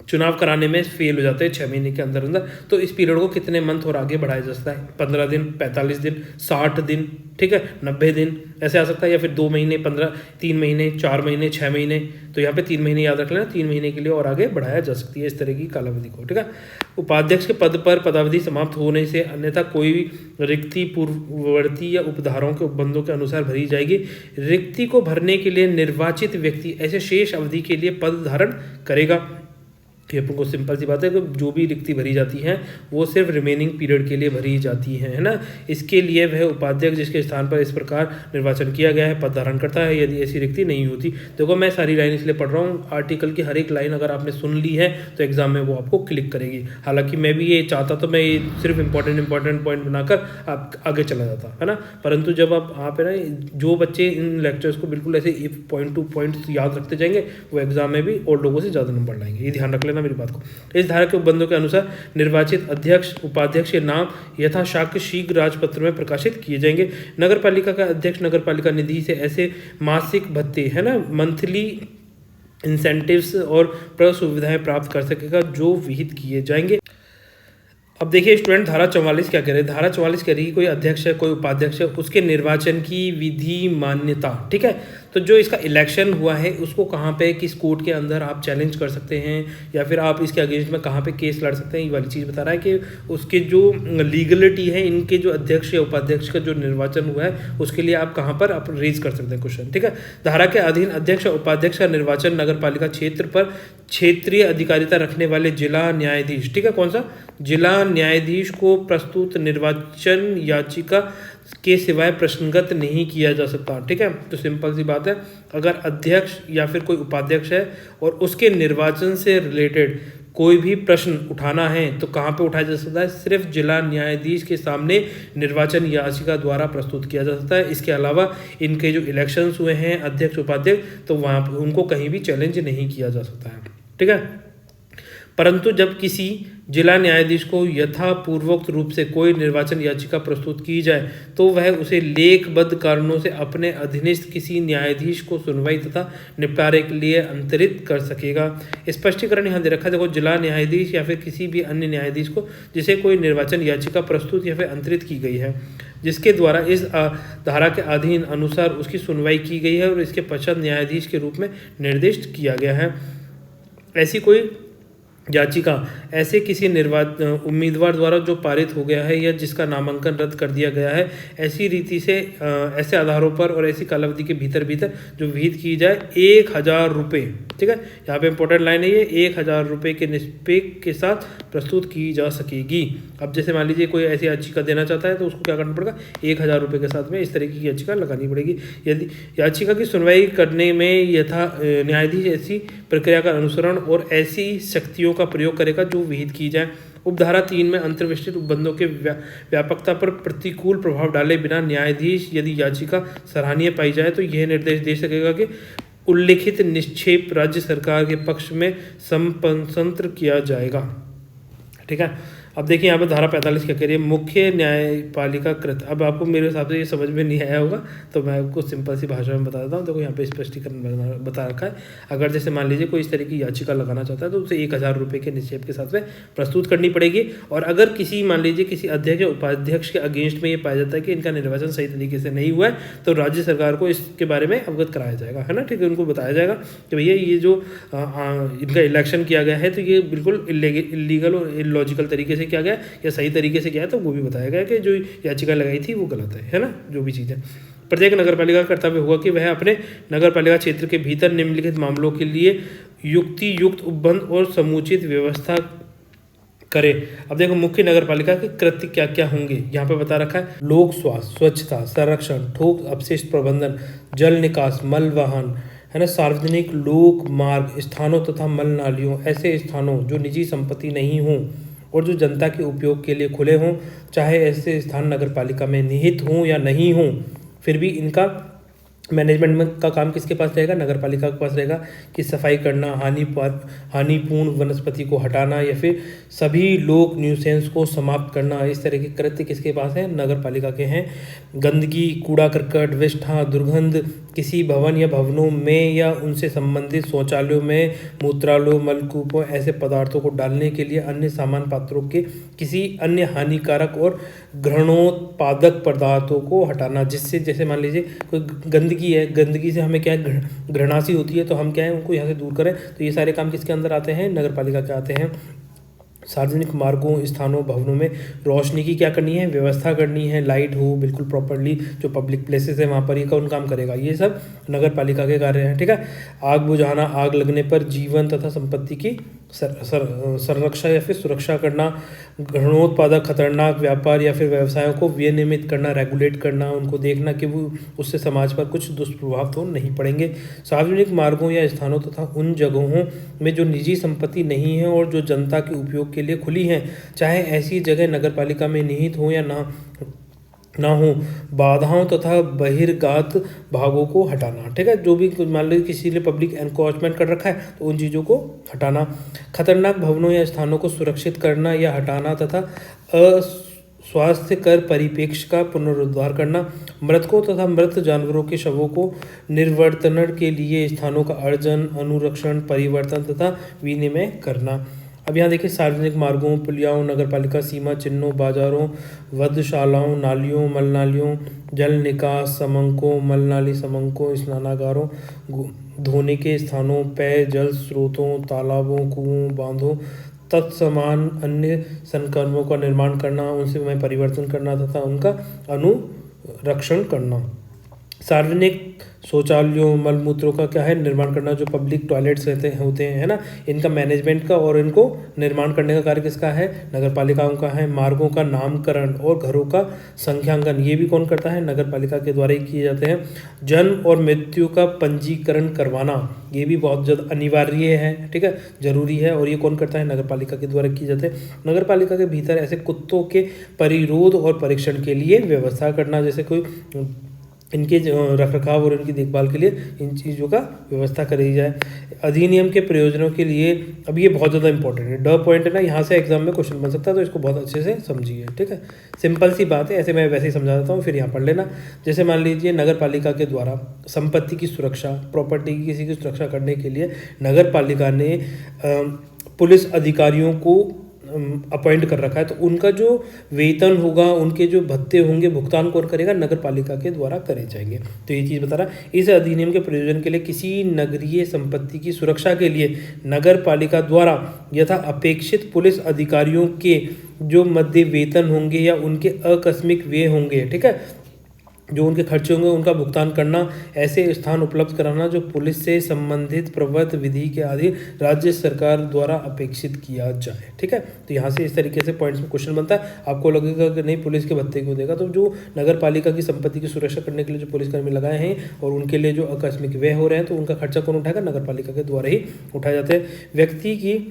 चुनाव कराने में फेल हो जाते हैं 6 महीने के अंदर, तो इस पीरियड को कितने मंथ और आगे बढ़ाया जा सकता है? 15 दिन, 45 दिन, 60 दिन, ठीक है, 90 दिन, ऐसे आ सकता है। या फिर 2 महीने, 15, 3 महीने, 4 महीने, 6 महीने। तो यहाँ पे 3 महीने याद रख लेना, 3 महीने के लिए और आगे बढ़ाया जा सकती है इस तरह की कालावधि को, ठीक है। उपाध्यक्ष के पद पर पदावधि समाप्त होने से अन्यथा कोई रिक्ति पूर्ववर्ती या उपधाराओं के उपबंधों के अनुसार भरी जाएगी। रिक्ति को भरने के लिए निर्वाचित व्यक्ति ऐसे शेष अवधि के लिए पद धारण करेगा। ये अपन को सिंपल सी बात है कि जो भी रिक्ति भरी जाती हैं वो सिर्फ रिमेनिंग पीरियड के लिए भरी जाती हैं, है ना। इसके लिए वह उपाध्यक्ष जिसके स्थान पर इस प्रकार निर्वाचन किया गया है पद धारण करता है यदि ऐसी रिक्ति नहीं होती। देखो मैं सारी लाइन इसलिए पढ़ रहा हूँ, आर्टिकल की हर एक लाइन अगर आपने सुन ली है तो एग्जाम में वो आपको क्लिक करेगी। हालांकि मैं भी ये चाहता तो मैं ये सिर्फ इंपॉर्टेंट पॉइंट बनाकर आप आगे चला जाता, है ना। परंतु जब आप है ना, जो बच्चे इन लेक्चर्स को बिल्कुल ऐसे पॉइंट टू पॉइंट याद रखते जाएंगे वो एग्जाम में भी और लोगों से ज़्यादा नंबर लाएंगे। ये ध्यान रख लेना मेरी बात को। इस धारा के उपबंधों के अनुसार निर्वाचित अध्यक्ष उपाध्यक्ष के नाम यथाशाक्य शीघ्र राजपत्र में प्रकाशित किए जाएंगे। नगर पालिका का अध्यक्ष नगर पालिका निधि से ऐसे मासिक भत्ते, है ना, मंथली इंसेंटिव्स और प्रसुविधाएं प्राप्त कर सकेगा जो विहित किए जाएंगे। अब देखिए स्टूडेंट, धारा 44 क्या कह रहे हैं। धारा 44 कह रही है कोई अध्यक्ष है, कोई उपाध्यक्ष है, उसके निर्वाचन की विधि मान्यता, ठीक है। तो जो इसका इलेक्शन हुआ है उसको कहाँ पे, किस कोर्ट के अंदर आप चैलेंज कर सकते हैं या फिर आप इसके अगेंस्ट में कहाँ पे केस लड़ सकते हैं, ये वाली चीज़ बता रहा है कि उसके जो लीगलिटी है, इनके जो अध्यक्ष या उपाध्यक्ष का जो निर्वाचन हुआ है उसके लिए आप कहाँ पर आप रेज कर सकते हैं क्वेश्चन, ठीक है। धारा के अधीन अध्यक्ष और उपाध्यक्ष का निर्वाचन नगर पालिका क्षेत्र पर क्षेत्रीय अधिकारिता रखने वाले जिला न्यायाधीश, ठीक है, कौन सा, जिला न्यायाधीश को प्रस्तुत निर्वाचन याचिका के सिवाय प्रश्नगत नहीं किया जा सकता, ठीक है। तो सिंपल सी बात है, अगर अध्यक्ष या फिर कोई उपाध्यक्ष है और उसके निर्वाचन से रिलेटेड कोई भी प्रश्न उठाना है तो कहाँ पे उठाया जा सकता है, सिर्फ जिला न्यायाधीश के सामने निर्वाचन याचिका द्वारा प्रस्तुत किया जा सकता है। इसके अलावा इनके जो इलेक्शंस हुए हैं अध्यक्ष उपाध्यक्ष, तो वहाँ पर उनको कहीं भी चैलेंज नहीं किया जा सकता है, ठीक है। परंतु जब किसी जिला न्यायाधीश को यथापूर्वोक्त रूप से कोई निर्वाचन याचिका प्रस्तुत की जाए तो वह उसे लेखबद्ध कारणों से अपने अधीनस्थ किसी न्यायाधीश को सुनवाई तथा निपटारे के लिए अंतरित कर सकेगा। स्पष्टीकरण यहाँ दे रखा है, देखो, जिला न्यायाधीश या फिर किसी भी अन्य न्यायाधीश को जिसे कोई निर्वाचन याचिका प्रस्तुत या फिर अंतरित की गई है, जिसके द्वारा इस धारा के अधीन अनुसार उसकी सुनवाई की गई है और इसके पश्चात न्यायाधीश के रूप में निर्दिष्ट किया गया है। ऐसी कोई याचिका ऐसे किसी उम्मीदवार द्वारा जो पारित हो गया है या जिसका नामांकन रद्द कर दिया गया है, ऐसी रीति से ऐसे आधारों पर और ऐसी कालावधि के भीतर जो विहित की जाए 1,000 रुपये, ठीक है, यहाँ पे इंपॉर्टेंट लाइन है ये, 1,000 रुपये के निष्पेक के साथ प्रस्तुत की जा सकेगी। अब जैसे मान लीजिए कोई ऐसी याचिका देना चाहता है तो उसको क्या करना पड़ेगा, 1,000 रुपये के साथ में इस तरीके की याचिका लगानी पड़ेगी। यदि याचिका की सुनवाई करने में न्यायाधीश ऐसी प्रक्रिया का अनुसरण और ऐसी शक्तियों का प्रयोग करेगा जो विहित की जाए। उपधारा 3 में अंतर्विष्टित उपबंधों के व्यापकता पर प्रतिकूल प्रभाव डाले बिना न्यायाधीश यदि याचिका सराहनीय पाई जाए तो यह निर्देश दे सकेगा कि उल्लिखित निक्षेप राज्य सरकार के पक्ष में संपन्न किया जाएगा। ठीक है, अब देखिए यहाँ पे धारा 45 क्या कह रही है, मुख्य न्यायपालिका कृत। अब आपको मेरे हिसाब से ये समझ में नहीं आया होगा तो मैं आपको सिंपल सी भाषा में बता देता हूँ। देखो यहाँ पे स्पष्टीकरण बता रखा है। अगर जैसे मान लीजिए कोई इस तरह की याचिका लगाना चाहता है तो उसे 1,000 रुपये के निक्षेप के साथ में प्रस्तुत करनी पड़ेगी। और अगर मान लीजिए किसी अध्यक्ष या उपाध्यक्ष के अगेंस्ट में ये पाया जाता है कि इनका निर्वाचन सही तरीके से नहीं हुआ है तो राज्य सरकार को इसके बारे में अवगत कराया जाएगा, है ना, ठीक है। उनको बताया जाएगा कि भैया ये जो इनका इलेक्शन किया गया है तो ये बिल्कुल इलीगल और इलॉजिकल तरीके से किया गया या सही तरीके से किया है, तो वो भी बताया गया कि जो याचिका लगाई थी वो गलत है ना, जो भी चीज़ है। प्रत्येक नगरपालिका का कर्तव्य होगा कि वह अपने नगरपालिका क्षेत्र के भीतर निम्नलिखित मामलों के लिए युक्त उपबंध और समुचित व्यवस्था करे। अब देखो मुख्य नगरपालिका के कृत्य क्या क्या होंगे, यहाँ पे बता रखा है, लोक स्वास्थ्य, स्वच्छता, संरक्षण, ठोस अपशिष्ट प्रबंधन, जल निकास, मल वाहन, है ना, सार्वजनिक लोक मार्ग स्थानों तथा मल नालियों, ऐसे स्थानों जो निजी संपत्ति नहीं हों और जो जनता के उपयोग के लिए खुले हों, चाहे ऐसे स्थान नगरपालिका में निहित हों या नहीं हों, फिर भी इनका मैनेजमेंट का काम किसके पास रहेगा, नगरपालिका के पास रहेगा। कि सफाई करना, हानिपूर्ण वनस्पति को हटाना या फिर सभी लोक न्यूसेंस को समाप्त करना, इस तरह के कृत्य किसके पास हैं, नगरपालिका के हैं। गंदगी, कूड़ा करकट, विष्ठा, दुर्गंध किसी भवन या भवनों में या उनसे संबंधित शौचालयों में, मूत्रालयों, मलकूपों, ऐसे पदार्थों को डालने के लिए अन्य सामान पात्रों के किसी अन्य हानिकारक और घृणोत्पादक पदार्थों को हटाना, जिससे जैसे मान लीजिए कोई गंदगी है, गंदगी से हमें क्या है, घृणासी होती है, तो हम क्या है उनको यहाँ से दूर करें। तो ये सारे काम किसके अंदर आते हैं, नगरपालिका के आते हैं। सार्वजनिक मार्गों, स्थानों, भवनों में रोशनी की क्या करनी है, व्यवस्था करनी है, लाइट हो बिल्कुल प्रॉपर्ली, जो पब्लिक प्लेसेस है वहाँ पर ये कौन काम करेगा, ये सब नगरपालिका के कार्य हैं, ठीक है। आग बुझाना, आग लगने पर जीवन तथा संपत्ति की संरक्षा या फिर सुरक्षा करना, घृणोत्पादक खतरनाक व्यापार या फिर व्यवसायों को विनियमित करना, रेगुलेट करना, उनको देखना कि वो उससे समाज पर कुछ दुष्प्रभाव तो नहीं पड़ेंगे। सार्वजनिक मार्गों या स्थानों तथा उन जगहों में जो निजी संपत्ति नहीं है और जो जनता के उपयोग के लिए खुली हैं, चाहे ऐसी जगह नगरपालिका में निहित हो या ना हो, बाधाओं तथा बहिर्गात भागों को हटाना, ठीक है। जो भी मान लीजिए किसी ने पब्लिक एनक्रोचमेंट कर रखा है तो उन चीज़ों को हटाना। खतरनाक भवनों या स्थानों को सुरक्षित करना या हटाना तथा स्वास्थ्यकर परिप्रेक्ष्य का पुनरुद्धार करना। मृतकों तथा मृत जानवरों के शवों को निर्वर्तन के लिए स्थानों का अर्जन, अनुरक्षण, परिवर्तन तथा विनिमय करना। अब यहाँ देखिए, सार्वजनिक मार्गों, पुलियाओं, नगरपालिका सीमा चिन्हों, बाजारों, वधशालाओं, नालियों, मलनालियों, जल निकास समंकों, मलनाली समंकों, स्नानागारों, धोने के स्थानों, पेय जल स्रोतों, तालाबों, कुओं, बांधों, तत्समान अन्य संकर्मों का निर्माण करना, उनसे में परिवर्तन करना तथा उनका अनुरक्षण करना। सार्वजनिक शौचालयों, मलमूत्रों का क्या है, निर्माण करना, जो पब्लिक टॉयलेट्स होते हैं, है ना, इनका मैनेजमेंट का और इनको निर्माण करने का कार्य किसका है, नगरपालिकाओं का है। मार्गों का नामकरण और घरों का संख्यांकन, ये भी कौन करता है, नगरपालिका के द्वारा ही किए जाते हैं। जन्म और मृत्यु का पंजीकरण करवाना, ये भी बहुत ज़्यादा अनिवार्य है, ठीक है, जरूरी है, और ये कौन करता है, नगरपालिका के द्वारा किए जाते हैं। नगरपालिका के भीतर ऐसे कुत्तों के परिरोध और परीक्षण के लिए व्यवस्था करना, जैसे कोई इनके रखरखाव और इनकी देखभाल के लिए इन चीज़ों का व्यवस्था करी जाए। अधिनियम के प्रयोजनों के लिए, अब ये बहुत ज़्यादा इंपॉर्टेंट है, ड पॉइंट है ना, यहाँ से एग्जाम में क्वेश्चन बन सकता है, तो इसको बहुत अच्छे से समझिए, ठीक है। सिंपल सी बात है, ऐसे मैं वैसे ही समझा देता हूँ, फिर यहाँ पढ़ लेना। जैसे मान लीजिए नगरपालिका के द्वारा संपत्ति की सुरक्षा, प्रॉपर्टी की किसी की सुरक्षा करने के लिए नगरपालिका ने पुलिस अधिकारियों को अपॉइंट कर रखा है, तो उनका जो वेतन होगा, उनके जो भत्ते होंगे, भुगतान कौन करेगा? नगर पालिका के द्वारा करे जाएंगे। तो ये चीज़ बता रहा। इस अधिनियम के प्रयोजन के लिए किसी नगरीय संपत्ति की सुरक्षा के लिए नगर पालिका द्वारा यथा अपेक्षित पुलिस अधिकारियों के जो मध्य वेतन होंगे या उनके आकस्मिक व्यय होंगे, ठीक है, जो उनके खर्चे होंगे उनका भुगतान करना, ऐसे स्थान उपलब्ध कराना जो पुलिस से संबंधित प्रवर्तन विधि के अधीन राज्य सरकार द्वारा अपेक्षित किया जाए, ठीक है। तो यहाँ से इस तरीके से पॉइंट्स में क्वेश्चन बनता है। आपको लगेगा कि नहीं पुलिस के भत्ते क्यों देगा, तो जो नगर पालिका की संपत्ति की सुरक्षा करने के लिए जो पुलिसकर्मी लगाए हैं और उनके लिए जो आकस्मिक व्यय हो रहे हैं, तो उनका खर्चा कौन उठाएगा? नगर पालिका के द्वारा ही उठाए जाते हैं।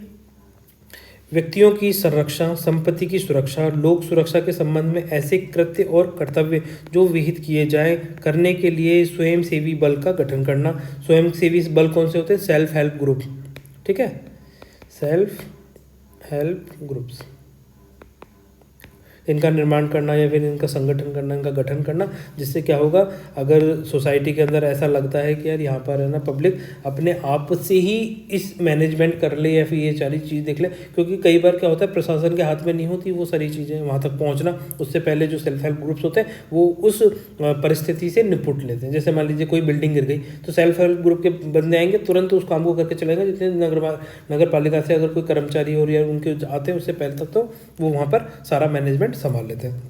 व्यक्तियों की संरक्षा, संपत्ति की सुरक्षा, लोक सुरक्षा के संबंध में ऐसे कृत्य और कर्तव्य जो विहित किए जाए करने के लिए स्वयंसेवी बल का गठन करना। स्वयंसेवी बल कौन से होते हैं? सेल्फ हेल्प ग्रुप, ठीक है, सेल्फ हेल्प ग्रुप्स, इनका निर्माण करना या फिर इनका संगठन करना, इनका गठन करना, जिससे क्या होगा, अगर सोसाइटी के अंदर ऐसा लगता है कि यार यहाँ पर है ना पब्लिक अपने आप से ही इस मैनेजमेंट कर ले या फिर ये सारी चीज़ देख ले, क्योंकि कई बार क्या होता है प्रशासन के हाथ में नहीं होती वो सारी चीज़ें, वहाँ तक पहुँचना, उससे पहले जो सेल्फ हेल्प ग्रुप्स होते हैं वो उस परिस्थिति से निपट लेते हैं। जैसे मान लीजिए कोई बिल्डिंग गिर गई तो सेल्फ हेल्प ग्रुप के बंदे आएंगे, तुरंत उस काम को करके चलेगा। जितने नगर पालिका से अगर कोई कर्मचारी और या उनके आते हैं उससे पहले तक तो वो वहाँ पर सारा मैनेजमेंट संभाल लेते हैं।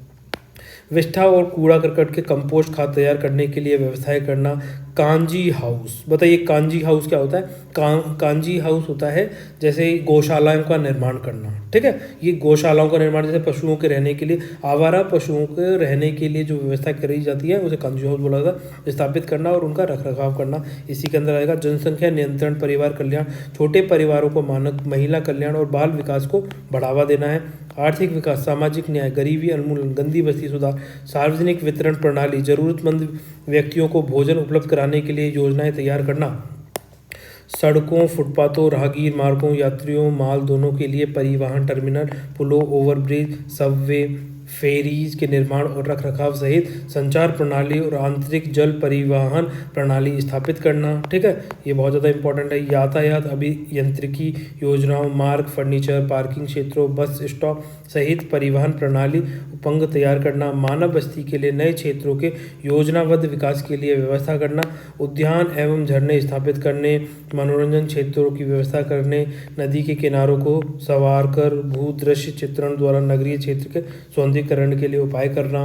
विष्ठा और कूड़ा करकट के कंपोस्ट खाद तैयार करने के लिए व्यवस्थाएं करना। कांजी हाउस, बताइए कांजी हाउस क्या होता है? कांजी हाउस होता है जैसे गौशालाओं का निर्माण करना, ठीक है। ये गौशालाओं का निर्माण जैसे पशुओं के रहने के लिए, आवारा पशुओं के रहने के लिए जो व्यवस्था करी जाती है उसे कांजी हाउस बोला जाता है। स्थापित करना और उनका रखरखाव करना इसी के अंदर आएगा। जनसंख्या नियंत्रण, परिवार कल्याण, छोटे परिवारों को मानक, महिला कल्याण और बाल विकास को बढ़ावा देना है। आर्थिक विकास, सामाजिक न्याय, गरीबी उन्मूलन, गंदी बस्ती सुधार, सार्वजनिक वितरण प्रणाली, जरूरतमंद व्यक्तियों को भोजन उपलब्ध कराने के लिए योजनाएं तैयार करना। सड़कों, फुटपाथों, राहगीर मार्गों, यात्रियों, माल दोनों के लिए परिवहन टर्मिनल, पुलों, ओवरब्रिज, सबवे, फेरीज के निर्माण और रखरखाव सहित संचार प्रणाली और आंतरिक जल परिवहन प्रणाली स्थापित करना, ठीक है। ये बहुत ज़्यादा इंपॉर्टेंट है। यातायात अभियांत्रिकी योजनाओं, मार्ग, फर्नीचर, पार्किंग क्षेत्रों, बस स्टॉप सहित परिवहन प्रणाली उपंग तैयार करना। मानव बस्ती के लिए नए क्षेत्रों के योजनाबद्ध विकास के लिए व्यवस्था करना। उद्यान एवं झरने स्थापित करने, मनोरंजन क्षेत्रों की व्यवस्था करने, नदी के किनारों को संवार कर भूदृश्य चित्रण द्वारा नगरीय क्षेत्र के सौंदर्यीकरण के लिए उपाय करना।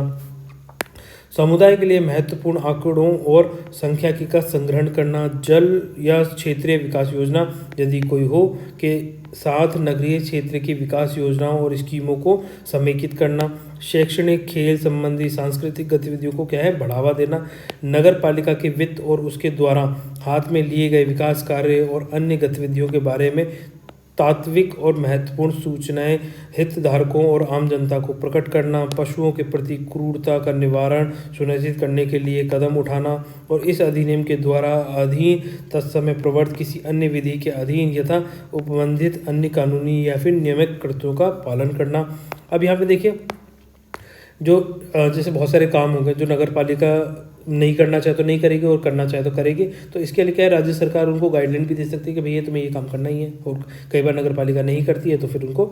समुदाय के लिए महत्वपूर्ण आंकड़ों और सांख्यिकी का संग्रहण करना। जल या क्षेत्रीय विकास योजना यदि कोई हो के साथ नगरीय क्षेत्र की विकास योजनाओं और स्कीमों को समेकित करना। शैक्षणिक, खेल संबंधी, सांस्कृतिक गतिविधियों को क्या है, बढ़ावा देना। नगर पालिका के वित्त और उसके द्वारा हाथ में लिए गए विकास कार्य और अन्य गतिविधियों के बारे में तात्विक और महत्वपूर्ण सूचनाएं हितधारकों और आम जनता को प्रकट करना। पशुओं के प्रति क्रूरता का निवारण सुनिश्चित करने के लिए कदम उठाना और इस अधिनियम के द्वारा अधीन तत्समय प्रवर्तित किसी अन्य विधि के अधीन यथा उपबंधित अन्य कानूनी या फिर नियमित कृत्यों का पालन करना। अब यहाँ पे देखिए जो जैसे बहुत सारे काम होंगे जो नगर पालिका नहीं करना चाहे तो नहीं करेगी और करना चाहे तो करेगी, तो इसके लिए क्या है राज्य सरकार उनको गाइडलाइन भी दे सकती है कि भैया तुम्हें ये काम करना ही है। और कई बार नगर पालिका नहीं करती है तो फिर उनको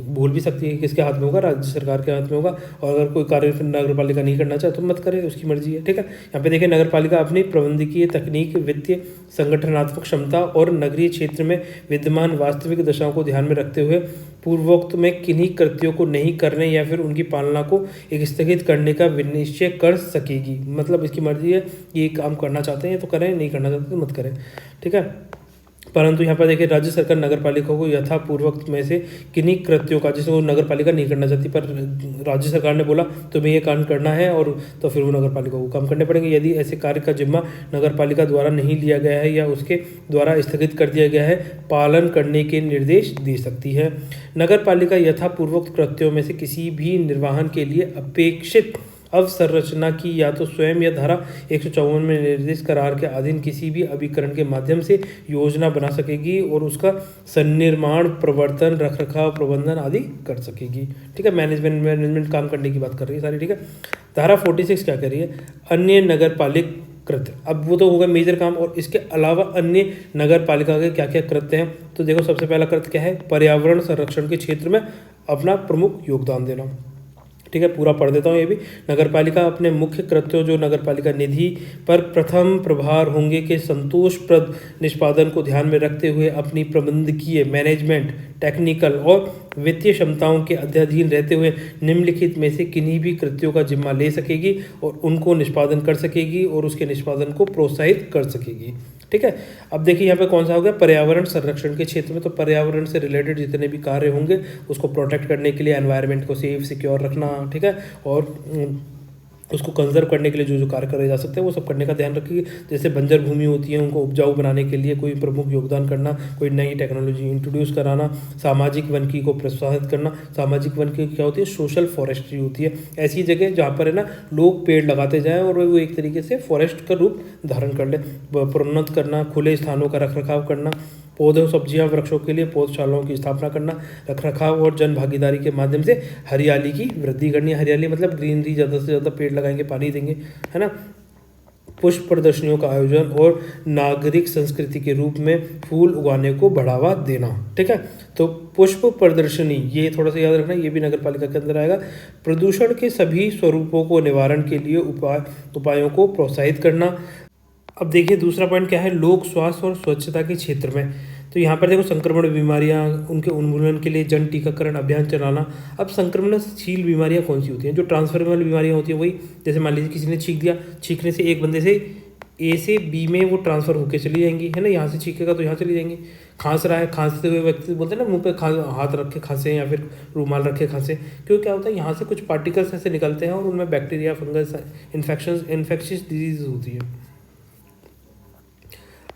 भूल भी सकती है। किसके हाथ में होगा? राज्य सरकार के हाथ में होगा। और अगर कोई कार्य नगर पालिका नहीं करना चाहे तो मत करे, उसकी मर्जी है, ठीक है। यहाँ पे देखिए नगर पालिका अपनी प्रबंधकीय तकनीक, वित्तीय, संगठनात्मक क्षमता और नगरीय क्षेत्र में विद्यमान वास्तविक दशाओं को ध्यान में रखते हुए पूर्वोक्त में किन्हीं कृत्यों को नहीं करने या फिर उनकी पालना को स्थगित करने का विनिश्चय कर सकेगी। मतलब इसकी मर्जी है, ये काम करना चाहते हैं तो करें, नहीं करना चाहते तो मत करें, ठीक है। परंतु यहाँ पर देखिए राज्य सरकार नगर पालिका को यथापूर्वक में से किन्हीं कृत्यों का, जैसे वो नगर पालिका नहीं करना चाहती पर राज्य सरकार ने बोला तुम्हें ये काम करना है, और तो फिर वो नगर पालिका को काम करने पड़ेंगे। यदि ऐसे कार्य का जिम्मा नगर पालिका द्वारा नहीं लिया गया है या उसके द्वारा स्थगित कर दिया गया है, पालन करने के निर्देश दे सकती है। नगर पालिका यथापूर्वक कृत्यों में से किसी भी निर्वहन के लिए अपेक्षित अवसंरचना की या तो स्वयं या धारा 154 में निर्दिष्ट करार के अधीन किसी भी अभिकरण के माध्यम से योजना बना सकेगी और उसका सन्निर्माण, प्रवर्तन, रखरखाव, प्रबंधन आदि कर सकेगी, ठीक है। मैनेजमेंट काम करने की बात कर रही है सारी, ठीक है। धारा 46 क्या कर रही है? अन्य नगर पालिक कृत्य। अब वो तो होगा मेजर काम, और इसके अलावा अन्य नगर पालिका के क्या क्या कृत्य हैं। तो देखो सबसे पहला कृत्य क्या है, पर्यावरण संरक्षण के क्षेत्र में अपना प्रमुख योगदान देना। ठीक है, पूरा पढ़ देता हूँ ये भी। नगरपालिका अपने मुख्य कृत्यों जो नगरपालिका निधि पर प्रथम प्रभार होंगे के संतोषप्रद निष्पादन को ध्यान में रखते हुए अपनी प्रबंधकीय, मैनेजमेंट, टेक्निकल और वित्तीय क्षमताओं के अध्याधीन रहते हुए निम्नलिखित में से किन्हीं भी कृत्यों का जिम्मा ले सकेगी और उनको निष्पादन कर सकेगी और उसके निष्पादन को प्रोत्साहित कर सकेगी। ठीक है, अब देखिए यहाँ पे कौन सा हो गया, पर्यावरण संरक्षण के क्षेत्र में। तो पर्यावरण से रिलेटेड जितने भी कार्य होंगे उसको प्रोटेक्ट करने के लिए एनवायरनमेंट को सेफ सिक्योर रखना, ठीक है, और उसको कंजर्व करने के लिए जो जो कार्य करे जा सकते हैं वो सब करने का ध्यान रखिए। जैसे बंजर भूमि होती है उनको उपजाऊ बनाने के लिए कोई प्रमुख योगदान करना, कोई नई टेक्नोलॉजी इंट्रोड्यूस कराना, सामाजिक वन की को प्रोत्साहित करना। सामाजिक वन की क्या होती है, सोशल फॉरेस्ट्री होती है, ऐसी जगह जहाँ पर है ना लोग पेड़ लगाते जाएं और वो एक तरीके से फॉरेस्ट का रूप धारण कर ले। प्रोन्नत करना, खुले स्थानों का रखरखाव करना, पौधों, सब्जियां, वृक्षों के लिए पौधशालाओं की स्थापना करना, रखरखाव और जन भागीदारी के माध्यम से हरियाली की वृद्धि करनी। हरियाली मतलब ग्रीनरी, ज़्यादा से ज़्यादा पेड़ लगाएंगे, पानी देंगे, है ना। पुष्प प्रदर्शनियों का आयोजन और नागरिक संस्कृति के रूप में फूल उगाने को बढ़ावा देना। ठीक है, तो पुष्प प्रदर्शनी ये थोड़ा सा याद रखना, ये भी नगर पालिका के अंदर आएगा। प्रदूषण के सभी स्वरूपों को निवारण के लिए उपायों को प्रोत्साहित करना। अब देखिए दूसरा पॉइंट क्या है, लोक स्वास्थ्य और स्वच्छता के क्षेत्र में। तो यहाँ पर देखो संक्रमण बीमारियाँ, उनके उन्मूलन के लिए जन टीकाकरण अभियान चलाना। अब संक्रमणशील बीमारियाँ कौन सी होती हैं, जो ट्रांसफरेबल बीमारियाँ होती हैं वही, जैसे मान लीजिए किसी ने छींक दिया, छींकने से एक बंदे से ए से बी में वो ट्रांसफ़र होकर चली जाएंगी, है ना। यहाँ से छींकेगा तो यहाँ चली जाएंगी। खांस रहा है, खांसते हुए व्यक्ति बोलते हैं ना मुंह पे हाथ रख के खांसे या फिर रूमाल रख के खांसे, क्योंकि क्या होता है यहाँ से कुछ पार्टिकल्स ऐसे निकलते हैं और उनमें बैक्टीरिया, फंगस, इन्फेक्शियस डिजीज होती है।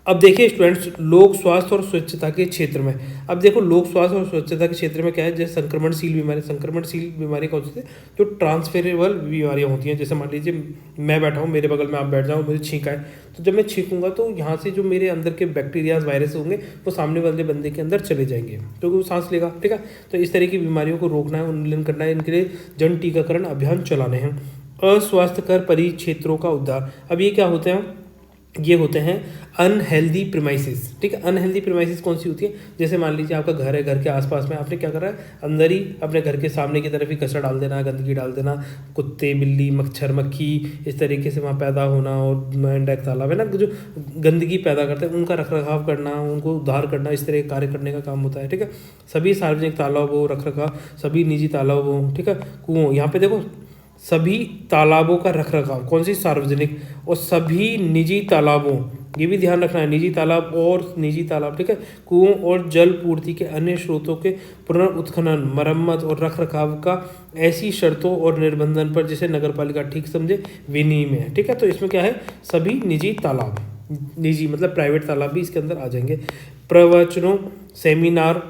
अब देखिए स्टूडेंट्स, लोक स्वास्थ्य और स्वच्छता के क्षेत्र में। अब देखो लोक स्वास्थ्य और स्वच्छता के क्षेत्र में क्या है, जैसे संक्रमणशील बीमारी। संक्रमणशील बीमारी कौन सी है, जो ट्रांसफरेबल बीमारियां होती हैं। जैसे मान लीजिए मैं बैठा हूँ, मेरे बगल में आप बैठ जाओ, मुझे छींका है, तो जब मैं छींकूंगा तो यहाँ से जो मेरे अंदर के बैक्टीरियाज, वायरस होंगे वो सामने वाले बंदे के अंदर चले जाएंगे, क्योंकि वो सांस लेगा। ठीक है, तो इस तरह की बीमारियों को रोकना है, उन्मूलन करना है, इनके लिए जन टीकाकरण अभियान चलाने हैं। अस्वास्थ्यकर परिक्षेत्रों का उद्धार। अब ये क्या होते हैं, ये होते हैं अनहेल्दी प्रीमाइसिस। ठीक है, अनहेल्दी प्रीमाइसिस कौन सी होती है, जैसे मान लीजिए आपका घर है, घर के आसपास में आपने क्या करा है, अंदर ही अपने घर के सामने की तरफ ही कचरा डाल देना, गंदगी डाल देना, कुत्ते, बिल्ली, मच्छर, मक्खी इस तरीके से वहाँ पैदा होना, और मेंढक, तालाब है ना, जो गंदगी पैदा करते हैं उनका रखरखाव करना, उनको उद्धार करना, इस तरह के कार्य करने का काम होता है। ठीक है, सभी सार्वजनिक तालाबों रखरखाव, सभी निजी तालाबों, ठीक है, कुओं, यहाँ पे देखो सभी तालाबों का रखरखाव, कौन सी, सार्वजनिक, और सभी निजी तालाबों, ये भी ध्यान रखना है, निजी तालाब और निजी तालाब, ठीक है, कुओं और जल पूर्ति के अन्य स्रोतों के पुनर्उत्खनन, मरम्मत और रखरखाव का ऐसी शर्तों और निर्बंधन पर जिसे नगरपालिका ठीक समझे विनियम है। ठीक है, तो इसमें क्या है, सभी निजी तालाब, निजी मतलब प्राइवेट तालाब भी इसके अंदर आ जाएंगे। प्रवचनों, सेमिनार,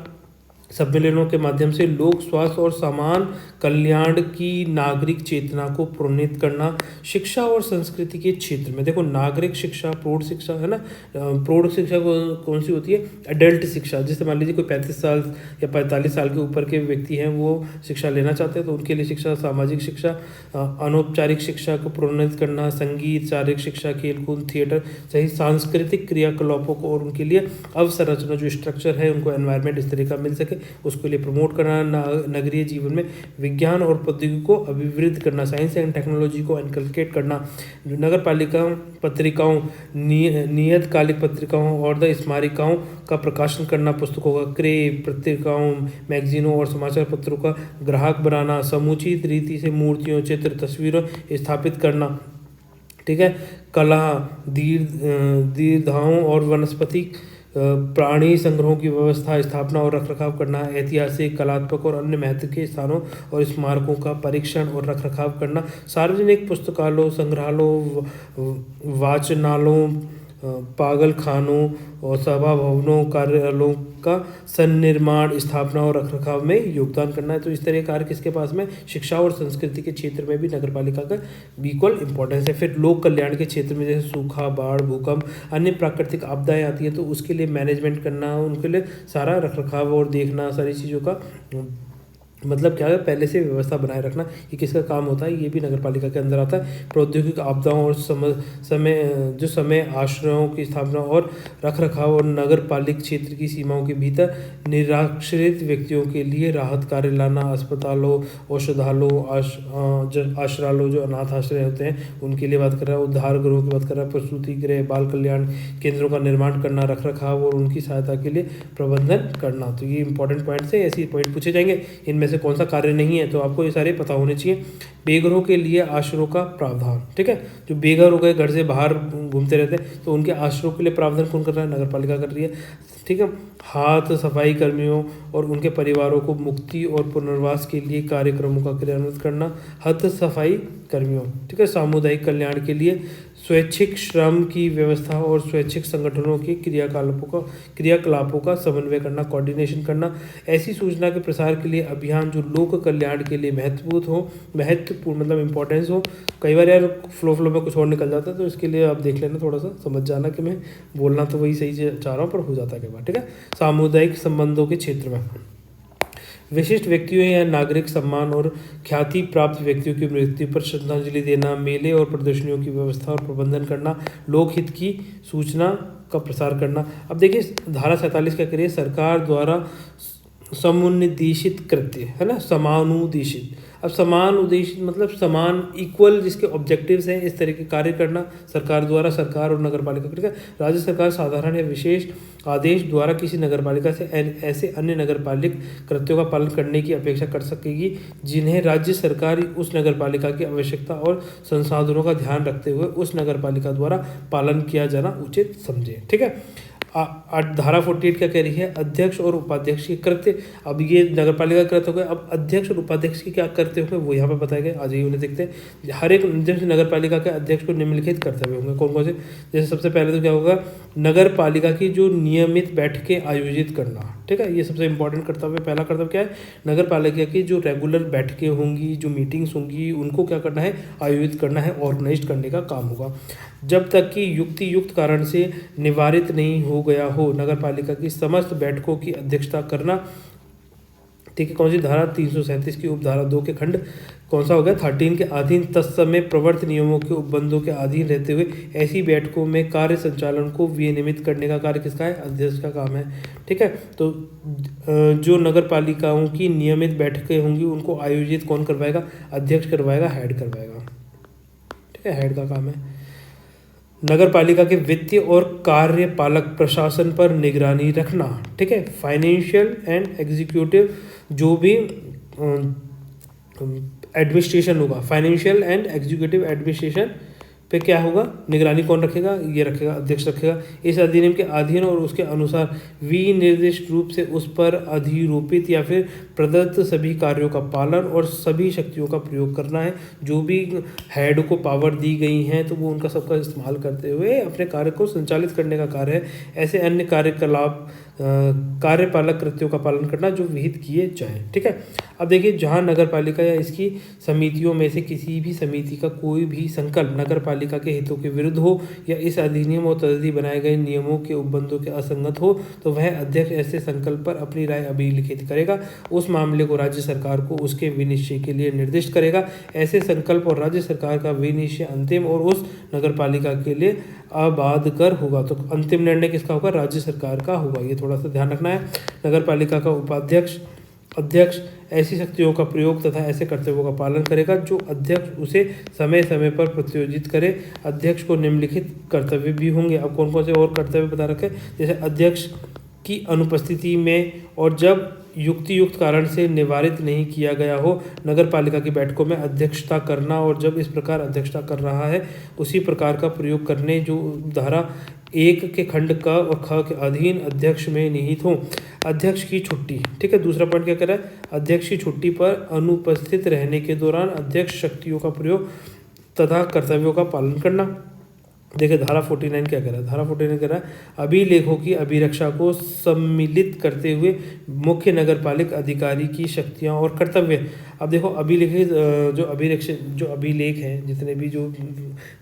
सम्मेलनों के माध्यम से लोक स्वास्थ्य और समान कल्याण की नागरिक चेतना को प्रोन्नत करना। शिक्षा और संस्कृति के क्षेत्र में देखो नागरिक शिक्षा, प्रौढ़ शिक्षा, है ना। प्रौढ़ शिक्षा कौन सी होती है, एडल्ट शिक्षा। जैसे मान लीजिए कोई 35 साल या 45 साल के ऊपर के व्यक्ति हैं, वो शिक्षा लेना चाहते हैं तो उनके लिए शिक्षा, सामाजिक शिक्षा, अनौपचारिक शिक्षा को प्रोन्नत करना, संगीत, शारीरिक शिक्षा, खेलकूद, थिएटर सही सांस्कृतिक क्रियाकलापों को और उनके लिए अवसंरचना जो स्ट्रक्चर है, उनको एनवायरनमेंट इस तरह का मिल सके उसके लिए प्रमोट करना। नगरीय जीवन में विज्ञान और प्रौद्योगिकी को अभिवृद्ध करना, साइंस एंड टेक्नोलॉजी को इनकलकेट करना। नगर पालिका पत्रिकाओं, नियतकालिक पत्रिकाओं और द स्मारिकाओं का प्रकाशन करना, पुस्तकों का क्रय, पत्रिकाओं, मैगजीनों और समाचार पत्रों का ग्राहक बनाना, समुचित रीति से मूर्तियों, चित्र, तस्वीरों स्थापित करना। ठीक है, कला, दीर्घाओं और वनस्पति प्राणी संग्रहों की व्यवस्था, स्थापना और रखरखाव करना, ऐतिहासिक, कलात्मक और अन्य महत्व के स्थानों और स्मारकों का परीक्षण और रखरखाव करना, सार्वजनिक पुस्तकालयों, संग्रहालयों, वाचनालयों, पागलखानों और सभा भवनों, कार्यालयों का सन्निर्माण, स्थापना और रखरखाव में योगदान करना है। तो इस तरह के कार्य किसके पास में, शिक्षा और संस्कृति के क्षेत्र में भी नगरपालिका का इक्वल इंपॉर्टेंस है। फिर लोक कल्याण के क्षेत्र में जैसे सूखा, बाढ़, भूकंप, अन्य प्राकृतिक आपदाएं आती हैं तो उसके लिए मैनेजमेंट करना, उनके लिए सारा रखरखाव और देखना, सारी चीज़ों का मतलब क्या है, पहले से व्यवस्था बनाए रखना, ये किसका काम होता है, ये भी नगर पालिका के अंदर आता है। प्रौद्योगिक आपदाओं और समय आश्रयों की स्थापना और रख रखाव और नगर पालिक क्षेत्र की सीमाओं के भीतर निराश्रित व्यक्तियों के लिए राहत कार्य लाना, अस्पतालों, औषधालयों, आश्रालयों जो अनाथ आश्रय होते हैं उनके लिए बात कर रहा है, उद्धार गृहों की बात कर रहा है, प्रसूति गृह, बाल कल्याण केंद्रों का निर्माण करना, रख रखाव और उनकी सहायता के लिए प्रबंधन करना। तो ये इंपॉर्टेंट पॉइंट्स है, ऐसे पॉइंट पूछे जाएंगे। इनमें से कौन सा कार्य नहीं है, तो आपको ये सारे पता होने चाहिए। बेघरों के लिए आश्रयों का प्रावधान, ठीक है, जो बेघर हो गए, घर से बाहर घूमते रहते हैं, तो उनके आश्रयों के लिए प्रावधान कौन कर रहा है, नगर पालिका कर रही है, ठीक है। हाथ सफाई कर्मियों और उनके परिवारों को मुक्ति और पुनर्वास के लिए कार्यक्रमों का क्रियान्वित करना, हथ सफाई कर्मियों, ठीक है। सामुदायिक कल्याण के लिए स्वैच्छिक श्रम की व्यवस्था और स्वैच्छिक संगठनों के क्रियाकलापों का समन्वय करना, कोऑर्डिनेशन करना। ऐसी सूचना के प्रसार के लिए अभियान जो लोक कल्याण के लिए महत्वपूर्ण मतलब इम्पोर्टेंस हो। कई बार यार फ्लो में कुछ और निकल जाता है, तो इसके लिए आप देख लेना, थोड़ा सा समझ जाना कि मैं बोलना तो वही सही चाह रहा हूँ पर हो जाता है कई बार, ठीक है। सामुदायिक संबंधों के क्षेत्र में विशिष्ट व्यक्तियों या नागरिक सम्मान और ख्याति प्राप्त व्यक्तियों की मृत्यु पर श्रद्धांजलि देना, मेले और प्रदर्शनियों की व्यवस्था और प्रबंधन करना, लोकहित की सूचना का प्रसार करना। अब देखिए धारा 47 क्या करिए, सरकार द्वारा समुन्निदेशित कृत्य है ना, समानुदेशित। अब समान उद्देश्य मतलब समान इक्वल जिसके ऑब्जेक्टिव्स हैं, इस तरह के कार्य करना सरकार द्वारा, सरकार और नगर पालिका करेगा। राज्य सरकार साधारण या विशेष आदेश द्वारा किसी नगर पालिका से ऐसे अन्य नगर पालिक कृत्यों का पालन करने की अपेक्षा कर सकेगी जिन्हें राज्य सरकार उस नगर पालिका की आवश्यकता और संसाधनों का ध्यान रखते हुए उस नगर पालिका द्वारा पालन किया जाना उचित समझे, ठीक है। धारा 48 क्या कह रही है, अध्यक्ष और उपाध्यक्ष के कृत्य। अब ये नगर पालिका कृत्य हो गए, अब अध्यक्ष और उपाध्यक्ष के क्या कृत्य होंगे वो यहाँ पे बताए गए। आज ही उन्हें देखते हैं। हर एक नगर पालिका के अध्यक्ष को निम्नलिखित कर्तव्य होंगे, कौन कौन से। जैसे सबसे पहले तो क्या होगा, नगर पालिका की जो नियमित बैठकें आयोजित करना, ठीक है, ये सबसे इंपॉर्टेंट कर्तव्य। पहला कर्तव्य क्या है, नगर पालिका की जो रेगुलर बैठकें होंगी, जो मीटिंग्स होंगी, उनको क्या करना है, आयोजित करना है, ऑर्गेनाइज करने का काम होगा। जब तक कि युक्त कारण से निवारित नहीं हो गया हो, नगर पालिका की समस्त बैठकों की अध्यक्षता करना, ठीक है। कौन सी धारा 337 की उपधारा 2 के खंड कौन सा हो गया, 13 के अधीन तत्समय प्रवर्त नियमों के उपबंधों के अधीन रहते हुए ऐसी बैठकों में कार्य संचालन को विनियमित करने का कार्य किसका है, अध्यक्ष का काम है, ठीक है। तो जो नगर पालिकाओं की नियमित बैठकें होंगी उनको आयोजित कौन करवाएगा, अध्यक्ष करवाएगा, हेड करवाएगा, ठीक है, हेड का काम है। नगर पालिका के वित्तीय और कार्यपालक प्रशासन पर निगरानी रखना, ठीक है। फाइनेंशियल एंड एग्जीक्यूटिव जो भी एडमिनिस्ट्रेशन होगा, फाइनेंशियल एंड एग्जीक्यूटिव एडमिनिस्ट्रेशन पे क्या होगा, निगरानी कौन रखेगा, ये रखेगा, अध्यक्ष रखेगा। इस अधिनियम के अधीन और उसके अनुसार विनिर्दिष्ट रूप से उस पर अधिरोपित या फिर प्रदत्त सभी कार्यों का पालन और सभी शक्तियों का प्रयोग करना है। जो भी हेड को पावर दी गई हैं तो वो उनका सबका इस्तेमाल करते हुए अपने कार्य को संचालित करने का कार्य है। ऐसे अन्य कार्यकलाप कार्यपालक कृत्यों का पालन करना जो विहित किए जाएं, ठीक है। अब देखिए, जहां नगर पालिका या इसकी समितियों में से किसी भी समिति का कोई भी संकल्प नगर पालिका के हितों के विरुद्ध हो या इस अधिनियम और तदती बनाए गए नियमों के उपबंधों के असंगत हो, तो वह अध्यक्ष ऐसे संकल्प पर अपनी राय अभिलिखित करेगा। उस मामले को राज्य सरकार को उसके विनिश्चय के लिए निर्दिष्ट करेगा। ऐसे संकल्प और राज्य सरकार का विनिश्चय अंतिम और उस नगर पालिका के लिए अबाधकर होगा। तो अंतिम निर्णय किसका होगा, राज्य सरकार का होगा, ये थोड़ा सा ध्यान रखना है। नगर पालिका का उपाध्यक्ष अध्यक्ष ऐसी शक्तियों का प्रयोग तथा ऐसे कर्तव्यों का पालन करेगा जो अध्यक्ष उसे समय समय पर प्रत्योजित करे। अध्यक्ष को निम्नलिखित कर्तव्य भी होंगे। अब कौन कौन से और कर्तव्य बता रखे, जैसे अध्यक्ष की अनुपस्थिति में और जब युक्त कारण से निवारित नहीं किया गया हो, नगर पालिका की बैठकों में अध्यक्षता करना और जब इस प्रकार अध्यक्षता कर रहा है उसी प्रकार का प्रयोग करने जो धारा 1 के खंड क और ख के अधीन अध्यक्ष में निहित हो। अध्यक्ष की छुट्टी, ठीक है, दूसरा पॉइंट क्या कर रहा है, अध्यक्ष की छुट्टी पर अनुपस्थित रहने के दौरान अध्यक्ष शक्तियों का प्रयोग तथा कर्तव्यों का पालन करना। देखिए धारा 49 क्या कह रहा है, धारा 49 कह रहा है अभिलेखों की अभिरक्षा को सम्मिलित करते हुए मुख्य नगरपालिक अधिकारी की शक्तियां और कर्तव्य अब देखो अभिलिखित जो अभिलेख हैं, जितने भी जो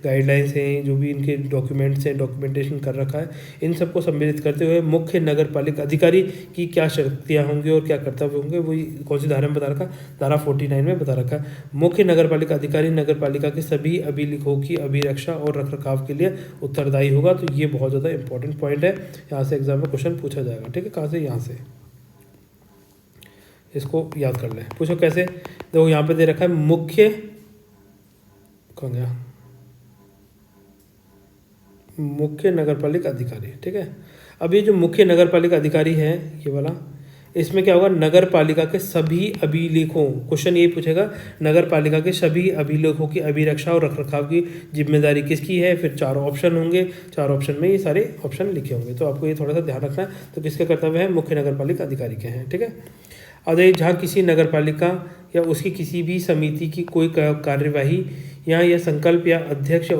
गाइडलाइंस हैं, जो भी इनके डॉक्यूमेंट्स हैं, डॉक्यूमेंटेशन कर रखा है, इन सबको सम्मिलित करते हुए मुख्य नगर पालिका अधिकारी की क्या शक्तियाँ होंगी और क्या कर्तव्य होंगे, वही कौन सी धारा में बता रखा, धारा 49 में बता रखा है। मुख्य नगर पालिका अधिकारी नगर पालिका के सभी अभिलेखों की अभिरक्षा और रखरखाव के लिए उत्तरदायी होगा। तो ये बहुत ज़्यादा इंपॉर्टेंट पॉइंट है, यहाँ से एग्जाम में क्वेश्चन पूछा जाएगा। ठीक है, कहाँ से, यहाँ से, इसको याद कर लें। पूछो कैसे, देखो यहाँ पे दे रखा है मुख्य, कौन गया, मुख्य नगरपालिका अधिकारी। ठीक है, अब ये जो मुख्य नगरपालिका अधिकारी है ये वाला, इसमें क्या होगा, नगर पालिका के सभी अभिलेखों, क्वेश्चन यही पूछेगा, नगर पालिका के सभी अभिलेखों की अभिरक्षा और रखरखाव की जिम्मेदारी किसकी है। फिर 4 ऑप्शन होंगे, 4 ऑप्शन में ये सारे ऑप्शन लिखे होंगे, तो आपको ये थोड़ा सा ध्यान रखना है। तो किसके कर्तव्य है, मुख्य नगर पालिका अधिकारी के हैं। ठीक है, अब जहाँ किसी नगर पालिका या उसकी किसी भी समिति की कोई कार्यवाही या यह संकल्प या अध्यक्ष या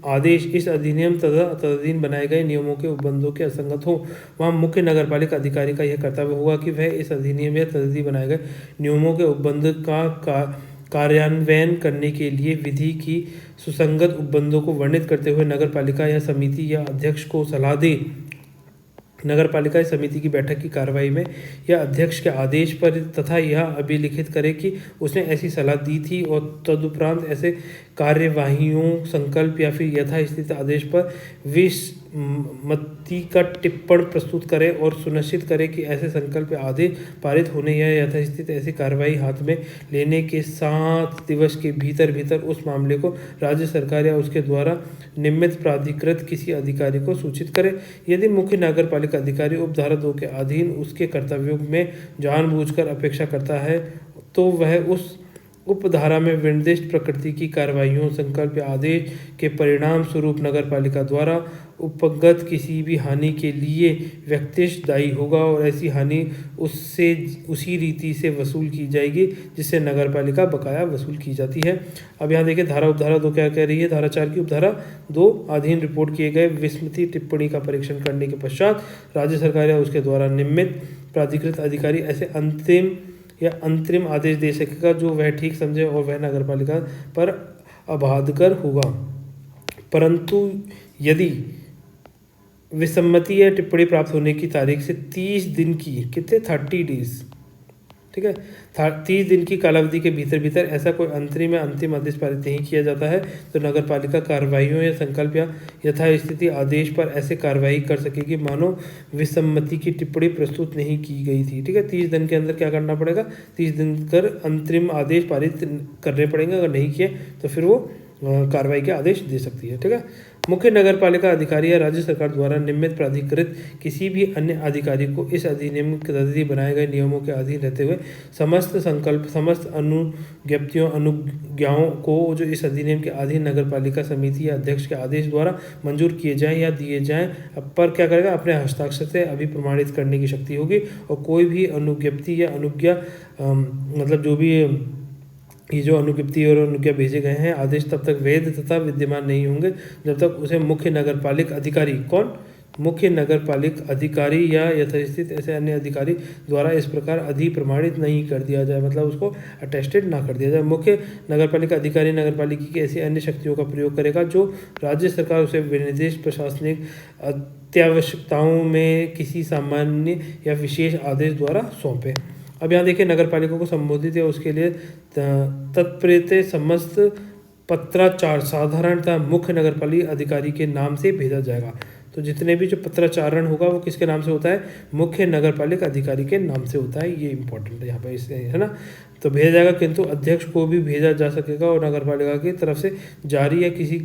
आदेश इस अधिनियम तथा तदधीन बनाए गए नियमों के उपबंधों के असंगत हो, वहाँ मुख्य नगरपालिका अधिकारी का यह कर्तव्य होगा कि वह इस अधिनियम या तदधीन बनाए गए नियमों के उपबंध का कार्यान्वयन करने के लिए विधि की सुसंगत उपबंधों को वर्णित करते हुए नगरपालिका या समिति या अध्यक्ष को सलाह दे। नगरपालिका समिति की बैठक की कार्रवाई में या अध्यक्ष के आदेश पर तथा यह अभिलिखित करे कि उसने ऐसी सलाह दी थी और तदुपरांत ऐसे कार्यवाहियों, संकल्प या फिर यथास्थित आदेश पर विसम्मति का टिप्पण प्रस्तुत करे और सुनिश्चित करे कि ऐसे संकल्प या आदेश पारित होने या यथास्थित ऐसी कार्रवाई हाथ में लेने के 7 दिवस के भीतर उस मामले को राज्य सरकार या उसके द्वारा निमित्त प्राधिकृत किसी अधिकारी को सूचित करे। यदि मुख्य नगरपालिका अधिकारी उपधारा 2 के अधीन उसके कर्तव्यों में जानबूझकर अपेक्षा करता है तो वह उस उपधारा में निर्दिष्ट प्रकृति की कार्रवाइयों, संकल्प या आदेश के परिणाम स्वरूप नगरपालिका द्वारा उपगत किसी भी हानि के लिए व्यक्तिश दायी होगा और ऐसी हानि उससे उसी रीति से वसूल की जाएगी जिससे नगरपालिका बकाया वसूल की जाती है। अब यहाँ देखिए धारा उपधारा 2 क्या कह रही है। धारा 4 की उपधारा 2 अधीन रिपोर्ट किए गए विस्मृति टिप्पणी का परीक्षण करने के पश्चात राज्य सरकार या उसके द्वारा निमित्त प्राधिकृत अधिकारी ऐसे अंतरिम आदेश दे सकेगा जो वह ठीक समझे और वह नगरपालिका पर अबाधकर होगा। परंतु यदि विसम्मति या टिप्पणी प्राप्त होने की तारीख से 30 दिन की, कितने, 30 डेज, ठीक है, 30 दिन की कालावधि के भीतर ऐसा कोई अंतरिम या अंतिम आदेश पारित नहीं किया जाता है तो नगरपालिका कार्रवाइयों या संकल्प या यथास्थिति आदेश पर ऐसे कार्रवाई कर सकेगी मानो विसम्मति की टिप्पणी प्रस्तुत नहीं की गई थी। ठीक है, 30 दिन के अंदर क्या करना पड़ेगा, 30 दिन कर अंतरिम आदेश पारित करने पड़ेंगे। अगर नहीं किए तो फिर वो कार्रवाई के आदेश दे सकती है। ठीक है, मुख्य नगरपालिका अधिकारी या राज्य सरकार द्वारा निमित्त प्राधिकृत किसी भी अन्य अधिकारी को इस अधिनियम के तहत बनाए गए नियमों के अधीन रहते हुए समस्त संकल्प, समस्त अनुज्ञप्तियों, अनुज्ञाओं को जो इस अधिनियम के अधीन नगरपालिका समिति या अध्यक्ष के आदेश द्वारा मंजूर किए जाएं या दिए जाएं पर क्या करेगा, अपने हस्ताक्षर से अभिप्रमाणित करने की शक्ति होगी। और कोई भी अनुज्ञप्ति या अनुज्ञा मतलब जो भी ये जो अनुज्ञप्ति और अनुज्ञा भेजे गए हैं आदेश तब तक वैध तथा विद्यमान नहीं होंगे जब तक उसे मुख्य नगरपालिक अधिकारी, कौन, मुख्य नगरपालिक अधिकारी या यथास्थित ऐसे अन्य अधिकारी द्वारा इस प्रकार अधिप्रमाणित नहीं कर दिया जाए, मतलब उसको अटेस्टेड ना कर दिया जाए। मुख्य नगरपालिका अधिकारी नगरपालिका की ऐसी अन्य शक्तियों का प्रयोग करेगा जो राज्य सरकार उसे विनिर्दिष्ट प्रशासनिक अत्यावश्यकताओं में किसी सामान्य या विशेष आदेश द्वारा सौंपे। अब यहाँ देखिए नगरपालिका को संबोधित या उसके लिए तत्प्रेत समस्त पत्राचार साधारणतः मुख्य नगरपालिका अधिकारी के नाम से भेजा जाएगा। तो जितने भी जो पत्राचारण होगा वो किसके नाम से होता है, मुख्य नगरपालिका अधिकारी के नाम से होता है। ये इंपॉर्टेंट है यहाँ पर, इससे है ना, तो भेजा जाएगा, किंतु अध्यक्ष को भी भेजा जा सकेगा और नगरपालिका की तरफ से जारी या किसी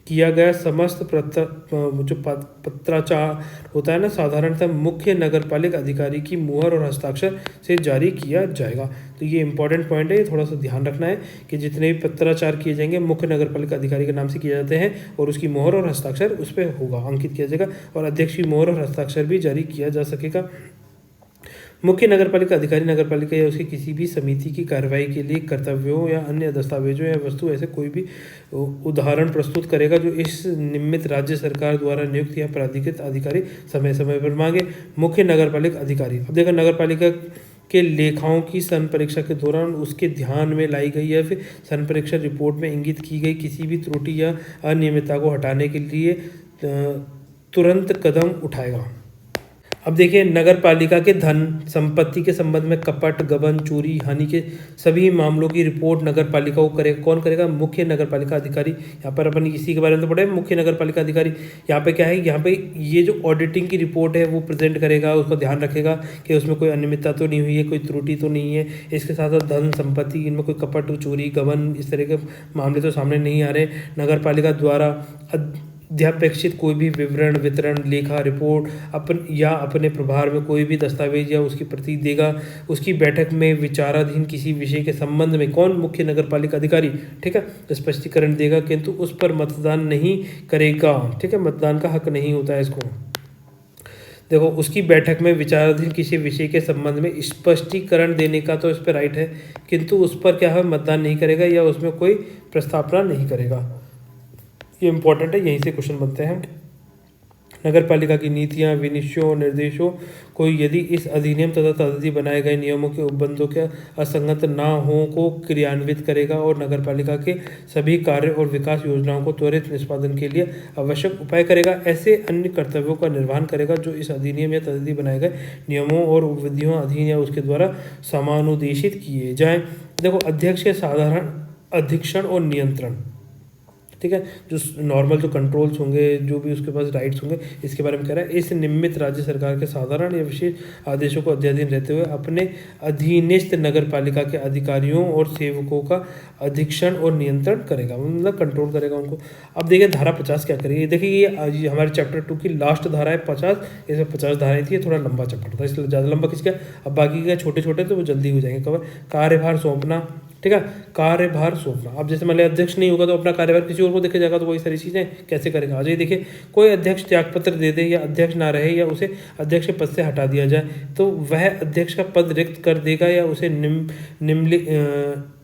किया गया समस्त जो पत्राचार होता है ना, साधारणतः मुख्य नगरपालिका अधिकारी की मुहर और हस्ताक्षर से जारी किया जाएगा। तो ये इंपॉर्टेंट पॉइंट है, ये थोड़ा सा ध्यान रखना है कि जितने भी पत्राचार किए जाएंगे मुख्य नगरपालिका अधिकारी के नाम से किए जाते हैं और उसकी मुहर और हस्ताक्षर उस पर होगा, अंकित किया जाएगा, और अध्यक्ष की मुहर और हस्ताक्षर भी जारी किया जा सकेगा। मुख्य नगरपालिका अधिकारी नगरपालिका या उसकी किसी भी समिति की कार्रवाई के लिए कर्तव्यों या अन्य दस्तावेजों या वस्तु ऐसे कोई भी उदाहरण प्रस्तुत करेगा जो इस निमित्त राज्य सरकार द्वारा नियुक्त या प्राधिकृत अधिकारी समय समय पर मांगे। मुख्य नगरपालिका अधिकारी, अब देखो नगरपालिका के लेखाओं की संपरीक्षा के दौरान उसके ध्यान में लाई गई या फिर संपरीक्षा रिपोर्ट में इंगित की गई किसी भी त्रुटि या अनियमितता को हटाने के लिए तुरंत कदम उठाएगा। अब देखिए, नगर पालिका के धन संपत्ति के संबंध में कपट, गबन, चोरी, हानि के सभी मामलों की रिपोर्ट नगर पालिका को करेगा। कौन करेगा? मुख्य नगर पालिका अधिकारी। यहाँ पर अपन इसी के बारे में तो पढ़े, मुख्य नगर पालिका अधिकारी। यहाँ पे क्या है, यहाँ पे ये जो ऑडिटिंग की रिपोर्ट है वो प्रेजेंट करेगा, उसको ध्यान रखेगा कि उसमें कोई अनियमितता तो नहीं हुई है, कोई त्रुटि तो नहीं है। इसके साथ साथ धन संपत्ति, इनमें कोई कपट, चोरी, गबन इस तरह के मामले तो सामने नहीं आ रहे। नगर पालिका द्वारा अध्यापेक्षित कोई भी विवरण, वितरण, लेखा रिपोर्ट अपने प्रभार में कोई भी दस्तावेज या उसकी प्रति देगा। उसकी बैठक में विचाराधीन किसी विषय के संबंध में कौन? मुख्य नगर पालिका अधिकारी, ठीक है, स्पष्टीकरण देगा, किंतु उस पर मतदान नहीं करेगा, ठीक है, मतदान का हक नहीं होता है इसको। देखो, उसकी बैठक में विचाराधीन किसी विषय के संबंध में स्पष्टीकरण देने का तो इस पर राइट है, किंतु उस पर क्या है, मतदान नहीं करेगा या उसमें कोई प्रस्तावना नहीं करेगा। ये इंपॉर्टेंट है, यहीं से क्वेश्चन बनते हैं। नगर पालिका की नीतियां, विनिश्चयों और निर्देशों को यदि इस अधिनियम तथा तदीय बनाए गए नियमों के उपबंधों के असंगत ना हो को क्रियान्वित करेगा और नगर पालिका के सभी कार्य और विकास योजनाओं को त्वरित निष्पादन के लिए आवश्यक उपाय करेगा। ऐसे अन्य कर्तव्यों का निर्वहन करेगा जो इस अधिनियम या तदीय बनाए गए नियमों और विधियों अधीन या उसके द्वारा समानुदेशित किए जाएं। देखो, अध्यक्ष के साधारण अधीक्षण और नियंत्रण, ठीक है, जो नॉर्मल जो कंट्रोल्स होंगे, जो भी उसके पास राइट्स होंगे, इसके बारे में कह रहा है। इस निमित्त राज्य सरकार के साधारण या विशेष आदेशों को अध्याधीन रहते हुए अपने अधीनस्थ नगर पालिका के अधिकारियों और सेवकों का अधीक्षण और नियंत्रण करेगा, मतलब कंट्रोल करेगा उनको। अब देखिए धारा 50 क्या करेगी। देखिए ये हमारे चैप्टर 2 की लास्ट धारा है 50। इसमें 50 धाराएं थी, थोड़ा लंबा चैप्टर था इसलिए ज़्यादा लंबा खींच गया। अब बाकी के छोटे छोटे तो वो जल्दी हो जाएंगे कवर। कार्यभार सौंपना, ठीक है, कार्यभार सौंपना। अब जैसे मान लिया अध्यक्ष नहीं होगा तो अपना कार्यभार किसी और को देखा जाएगा, तो वही सारी चीज़ें कैसे करेगा। आज ये देखिए, कोई अध्यक्ष त्यागपत्र दे दे या अध्यक्ष ना रहे या उसे अध्यक्ष के पद से हटा दिया जाए तो वह अध्यक्ष का पद रिक्त कर देगा या उसे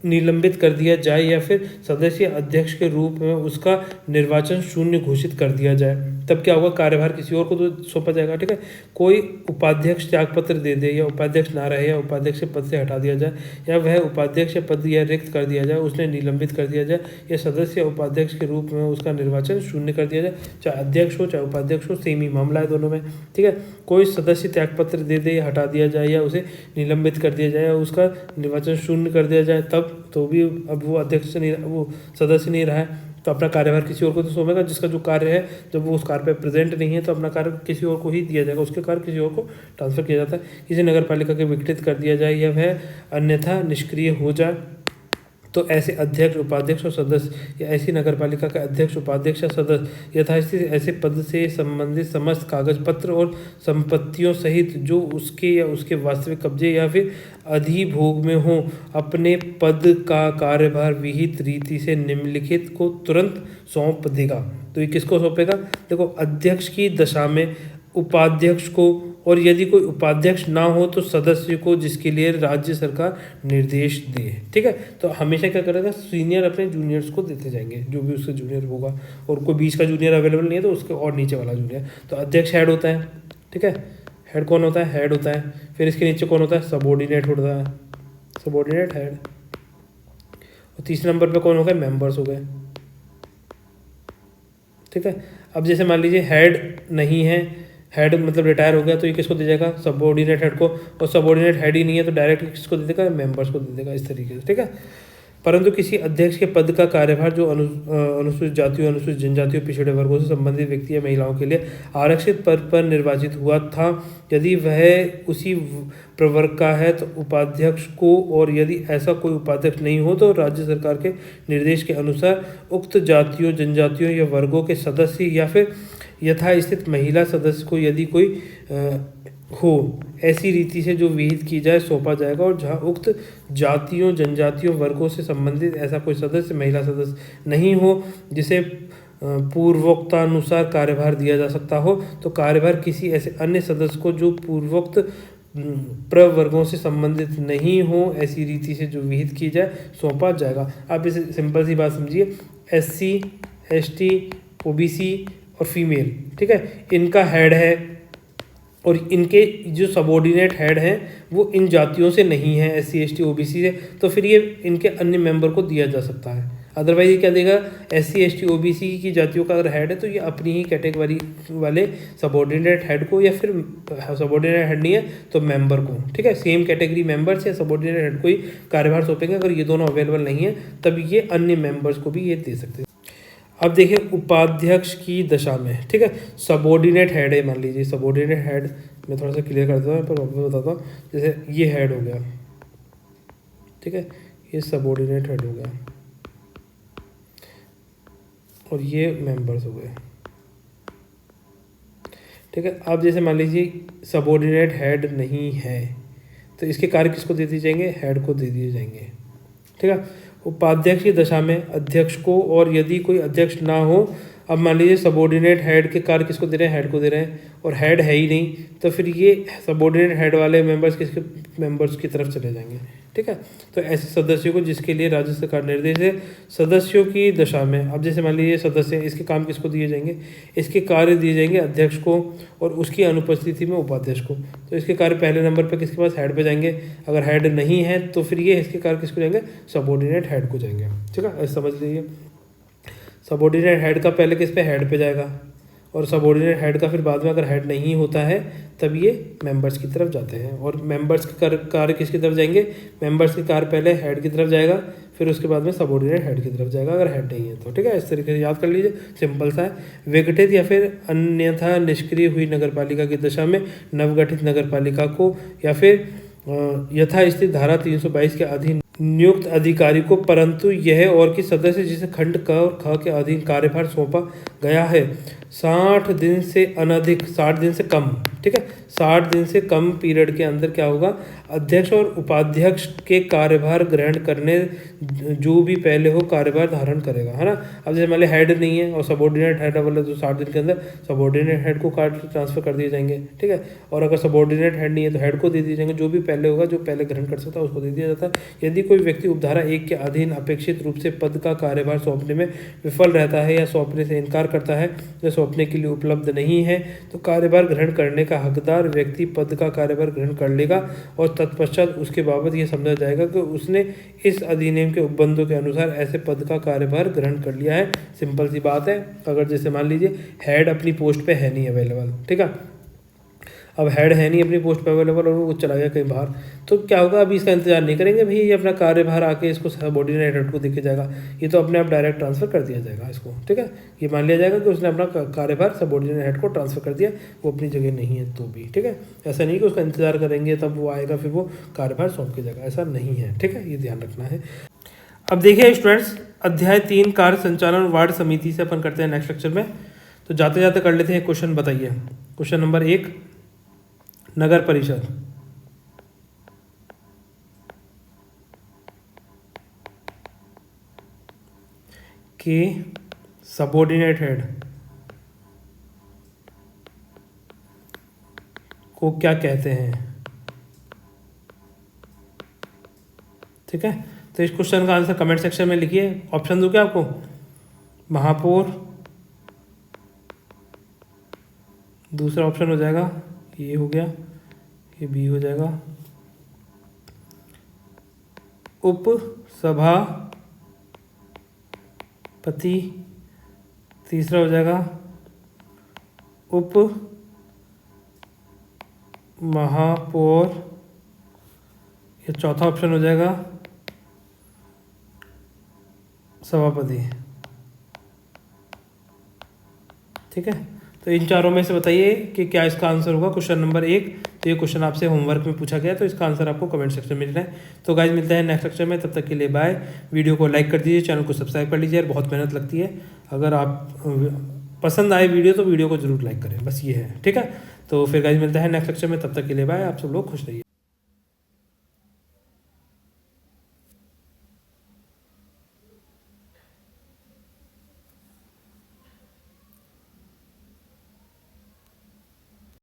निलंबित कर दिया जाए या फिर सदस्य अध्यक्ष के रूप में उसका निर्वाचन शून्य घोषित कर दिया जाए, तब क्या होगा, कार्यभार किसी और को तो सौंपा जाएगा। ठीक है, कोई उपाध्यक्ष त्यागपत्र दे दे या उपाध्यक्ष ना रहे या उपाध्यक्ष के पद से हटा दिया जाए या वह उपाध्यक्ष पद या रिक्त कर दिया जाए, उसने निलंबित कर दिया जाए या सदस्य उपाध्यक्ष के रूप में उसका निर्वाचन शून्य कर दिया जाए, चाहे अध्यक्ष हो चाहे उपाध्यक्ष हो, सेम ही मामला है दोनों में। ठीक है, कोई सदस्य त्यागपत्र दे दे या हटा दिया जाए या उसे निलंबित कर दिया जाए या उसका निर्वाचन शून्य कर दिया जाए, तब तो भी अब वो अध्यक्ष नहीं, वो सदस्य नहीं रहा है तो अपना कार्यभार किसी और को तो सौंपेगा। जिसका जो कार्य है जब वो उस कार्य पे प्रेजेंट नहीं है तो अपना कार्य किसी और को ही दिया जाएगा, उसके कार्य किसी और को ट्रांसफर किया जाता है। किसी नगर पालिका के विघटित कर दिया जाए या वह अन्यथा निष्क्रिय हो जाए तो ऐसे अध्यक्ष, उपाध्यक्ष और सदस्य या ऐसी नगर पालिका का अध्यक्ष, उपाध्यक्ष या सदस्य यथास्थिति ऐसे पद से संबंधित समस्त कागज पत्र और संपत्तियों सहित जो उसके या उसके वास्तविक कब्जे या फिर अधिभोग में हो अपने पद का कार्यभार विहित रीति से निम्नलिखित को तुरंत सौंप देगा। तो ये किसको सौंपेगा? देखो, अध्यक्ष की दशा में उपाध्यक्ष को, और यदि कोई उपाध्यक्ष ना हो तो सदस्य को, जिसके लिए राज्य सरकार निर्देश दे। ठीक है, तो हमेशा क्या करेगा, सीनियर अपने जूनियर्स को देते जाएंगे, जो भी उससे जूनियर होगा, और कोई बीच का जूनियर अवेलेबल नहीं है तो उसके और नीचे वाला जूनियर। तो अध्यक्ष हेड होता है, ठीक है, हेड कौन होता है? हेड होता है। फिर इसके नीचे कौन होता है? सबॉर्डिनेट होता है, सबॉर्डिनेट हेड। और तीसरे नंबर पे कौन हो गए? मेंबर्स हो गए। ठीक है, अब जैसे मान लीजिए हेड नहीं है, हेड मतलब रिटायर हो गया, तो ये किसको दे जाएगा? सबऑर्डिनेट हेड को। और सबऑर्डिनेट हेड ही नहीं है तो डायरेक्ट किसको दे देगा? मेंबर्स को दे देगा, इस तरीके से। ठीक है, परंतु किसी अध्यक्ष के पद का कार्यभार जो अनुसूचित जातियों, अनुसूचित जनजातियों, पिछड़े वर्गों से संबंधित व्यक्ति या महिलाओं के लिए आरक्षित पद पर निर्वाचित हुआ था, यदि वह उसी प्रवर्ग का है तो उपाध्यक्ष को, और यदि ऐसा कोई उपाध्यक्ष नहीं हो तो राज्य सरकार के निर्देश के अनुसार उक्त जातियों, जनजातियों या वर्गों के सदस्य या फिर यथास्थित महिला सदस्य को यदि कोई हो ऐसी रीति से जो विहित की जाए सौंपा जाएगा। और जहां उक्त जातियों, जनजातियों, वर्गों से संबंधित ऐसा कोई सदस्य, महिला सदस्य नहीं हो जिसे पूर्वोक्तानुसार कार्यभार दिया जा सकता हो, तो कार्यभार किसी ऐसे अन्य सदस्य को जो पूर्वोक्त प्रवर्गों से संबंधित नहीं हो ऐसी रीति से जो विहित की जाए सौंपा जाएगा। आप इसे सिंपल सी बात समझिए, SC, ST, OBC और फीमेल, ठीक है, इनका हेड है और इनके जो सबॉर्डिनेट हेड हैं वो इन जातियों से नहीं है, SC ST OBC से, तो फिर ये इनके अन्य मेंबर को दिया जा सकता है। अदरवाइज ये क्या देगा, SC ST OBC की जातियों का अगर हेड है तो ये अपनी ही कैटेगरी वाले सबॉर्डिनेट हेड को, या फिर सबॉर्डिनेट हेड नहीं है तो मेंबर को, ठीक है, सेम कैटेगरी मेंबर्स या सबॉर्डिनेट हेड को ही कार्यभार सौंपेंगे। अगर ये दोनों अवेलेबल नहीं है तब ये अन्य मेंबर्स को भी ये दे सकते हैं। अब देखिए उपाध्यक्ष की दशा में, ठीक है, सबॉर्डिनेट हेड है, मान लीजिए सबॉर्डिनेट हेड, मैं थोड़ा सा क्लियर कर देता हूँ पर वापस बताता हूँ। जैसे ये हेड हो गया, ठीक है, ये सबॉर्डिनेट हेड हो गया और ये मेंबर्स हो गए, ठीक है। अब जैसे मान लीजिए सबॉर्डिनेट हेड नहीं है तो इसके कार्य किसको दे दिए जाएंगे, हेड को दे दिए जाएंगे, ठीक है। उपाध्यक्ष की दशा में अध्यक्ष को, और यदि कोई अध्यक्ष ना हो, अब मान लीजिए सबॉर्डिनेट हेड के कार्य किसको दे रहे हैं, हेड को दे रहे हैं, और हेड है ही नहीं, तो फिर ये सबॉर्डिनेट हेड वाले मेंबर्स किसके मेंबर्स की तरफ चले जाएंगे, ठीक है। तो ऐसे सदस्यों को जिसके लिए राज्य सरकार निर्देश है, सदस्यों की दशा में, अब जैसे मान लीजिए सदस्य, इसके काम किसको दिए जाएंगे, इसके कार्य दिए जाएंगे अध्यक्ष को और उसकी अनुपस्थिति में उपाध्यक्ष को। तो इसके कार्य पहले नंबर पर किसके पास, हेड पे जाएंगे। अगर हेड नहीं है तो फिर ये इसके कार्य किसको जाएंगे, सबॉर्डिनेट हेड को जाएंगे, ठीक है, ऐसे समझ लीजिए। सबॉर्डिनेट हेड का पहले किस पे, हेड पे जाएगा, और सबॉर्डिनेट हेड का फिर बाद में अगर हेड नहीं होता है तब ये मेंबर्स की तरफ जाते हैं। और मेंबर्स के कार्य किसकी तरफ जाएंगे, मेंबर्स के कार्य पहले हेड की तरफ जाएगा, फिर उसके बाद में सबॉर्डिनेट हेड की तरफ जाएगा अगर हेड नहीं है तो, ठीक है। इस तरीके से याद कर लीजिए, सिंपल सा है। विघटित या फिर अन्यथा निष्क्रिय हुई नगरपालिका की दशा में नवगठित नगरपालिका को या फिर यथास्थित धारा 322 के अधीन नियुक्त अधिकारी को, परंतु यह और कि सदस्य जिसे खंड क और ख के अधीन कार्यभार सौंपा गया है 60 दिन से अनधिक, 60 दिन से कम, ठीक है, 60 दिन से कम पीरियड के अंदर क्या होगा, अध्यक्ष और उपाध्यक्ष के कार्यभार ग्रहण करने जो भी पहले हो कार्यभार धारण करेगा, है ना। अब जैसे मान ली हेड नहीं है और सबॉर्डिनेट हेड वाले, तो 60 दिन के अंदर सबॉर्डिनेट हेड को कार्य ट्रांसफर कर दिए जाएंगे, ठीक है। और अगर सबॉर्डिनेट हेड नहीं है तो हेड को दे दिए जाएंगे, जो भी पहले होगा, जो पहले ग्रहण कर सकता है उसको दे दिया जाता है। यदि कोई व्यक्ति उपधारा 1 के अधीन अपेक्षित रूप से पद का कार्यभार सौंपने में विफल रहता है या सौंपने से इनकार करता है या सौंपने के लिए उपलब्ध नहीं है तो कार्यभार ग्रहण करने का हकदार व्यक्ति पद का कार्यभार ग्रहण कर लेगा और तत्पश्चात उसके बाबत यह समझा जाएगा कि उसने इस अधिनियम के उपबंधों के अनुसार ऐसे पद का कार्यभार ग्रहण कर लिया है। सिंपल सी बात है। अगर जैसे मान लीजिए हेड अपनी पोस्ट पे है नहीं अवेलेबल, ठीक है, अब हेड है नहीं अपनी पोस्ट पे अवेलेबल और वो चला गया कहीं बाहर, तो क्या होगा, अभी इसका इंतजार नहीं करेंगे भाई, ये अपना कार्यभार आके इसको सबॉर्डिनेट हेड को देके जाएगा, ये तो अपने आप डायरेक्ट ट्रांसफर कर दिया जाएगा इसको, ठीक है। ये मान लिया जाएगा कि उसने अपना कार्यभार सबॉर्डिनेट हेड को ट्रांसफर कर दिया, वो अपनी जगह नहीं है तो भी, ठीक है। ऐसा नहीं कि उसका इंतजार करेंगे तब वो आएगा फिर वो कार्यभार सौंप के जाएगा, ऐसा नहीं है, ठीक है, ये ध्यान रखना है। अब देखिए स्टूडेंट्स, अध्याय 3 कार्य संचालन वार्ड समिति से अपन करते हैं नेक्स्ट लेक्चर में। तो जाते जाते कर लेते हैं क्वेश्चन, बताइए। क्वेश्चन नंबर 1, नगर परिषद के सबॉर्डिनेट हेड को क्या कहते हैं, ठीक है। तो इस क्वेश्चन का आंसर कमेंट सेक्शन में लिखिए। ऑप्शन दूं क्या आपको, महापौर, दूसरा ऑप्शन हो जाएगा, ये हो गया, ये बी हो जाएगा, उप सभापति, तीसरा हो जाएगा उप महापौर, ये चौथा ऑप्शन हो जाएगा सभापति, ठीक है। तो इन चारों में से बताइए कि क्या इसका आंसर होगा क्वेश्चन नंबर 1। तो ये क्वेश्चन आपसे होमवर्क में पूछा गया, तो इसका आंसर आपको कमेंट सेक्शन में देना है। तो गाइज मिलते हैं नेक्स्ट लेक्चर में, तब तक के लिए बाय। वीडियो को लाइक कर दीजिए, चैनल को सब्सक्राइब कर लीजिए, बहुत मेहनत लगती है। अगर आप पसंद आए वीडियो तो वीडियो को जरूर लाइक करें, बस ये है, ठीक है। तो फिर गाइज मिलते हैं नेक्स्ट लेक्चर में, तब तक के लिए बाय। आप सब लोग खुश रहिए।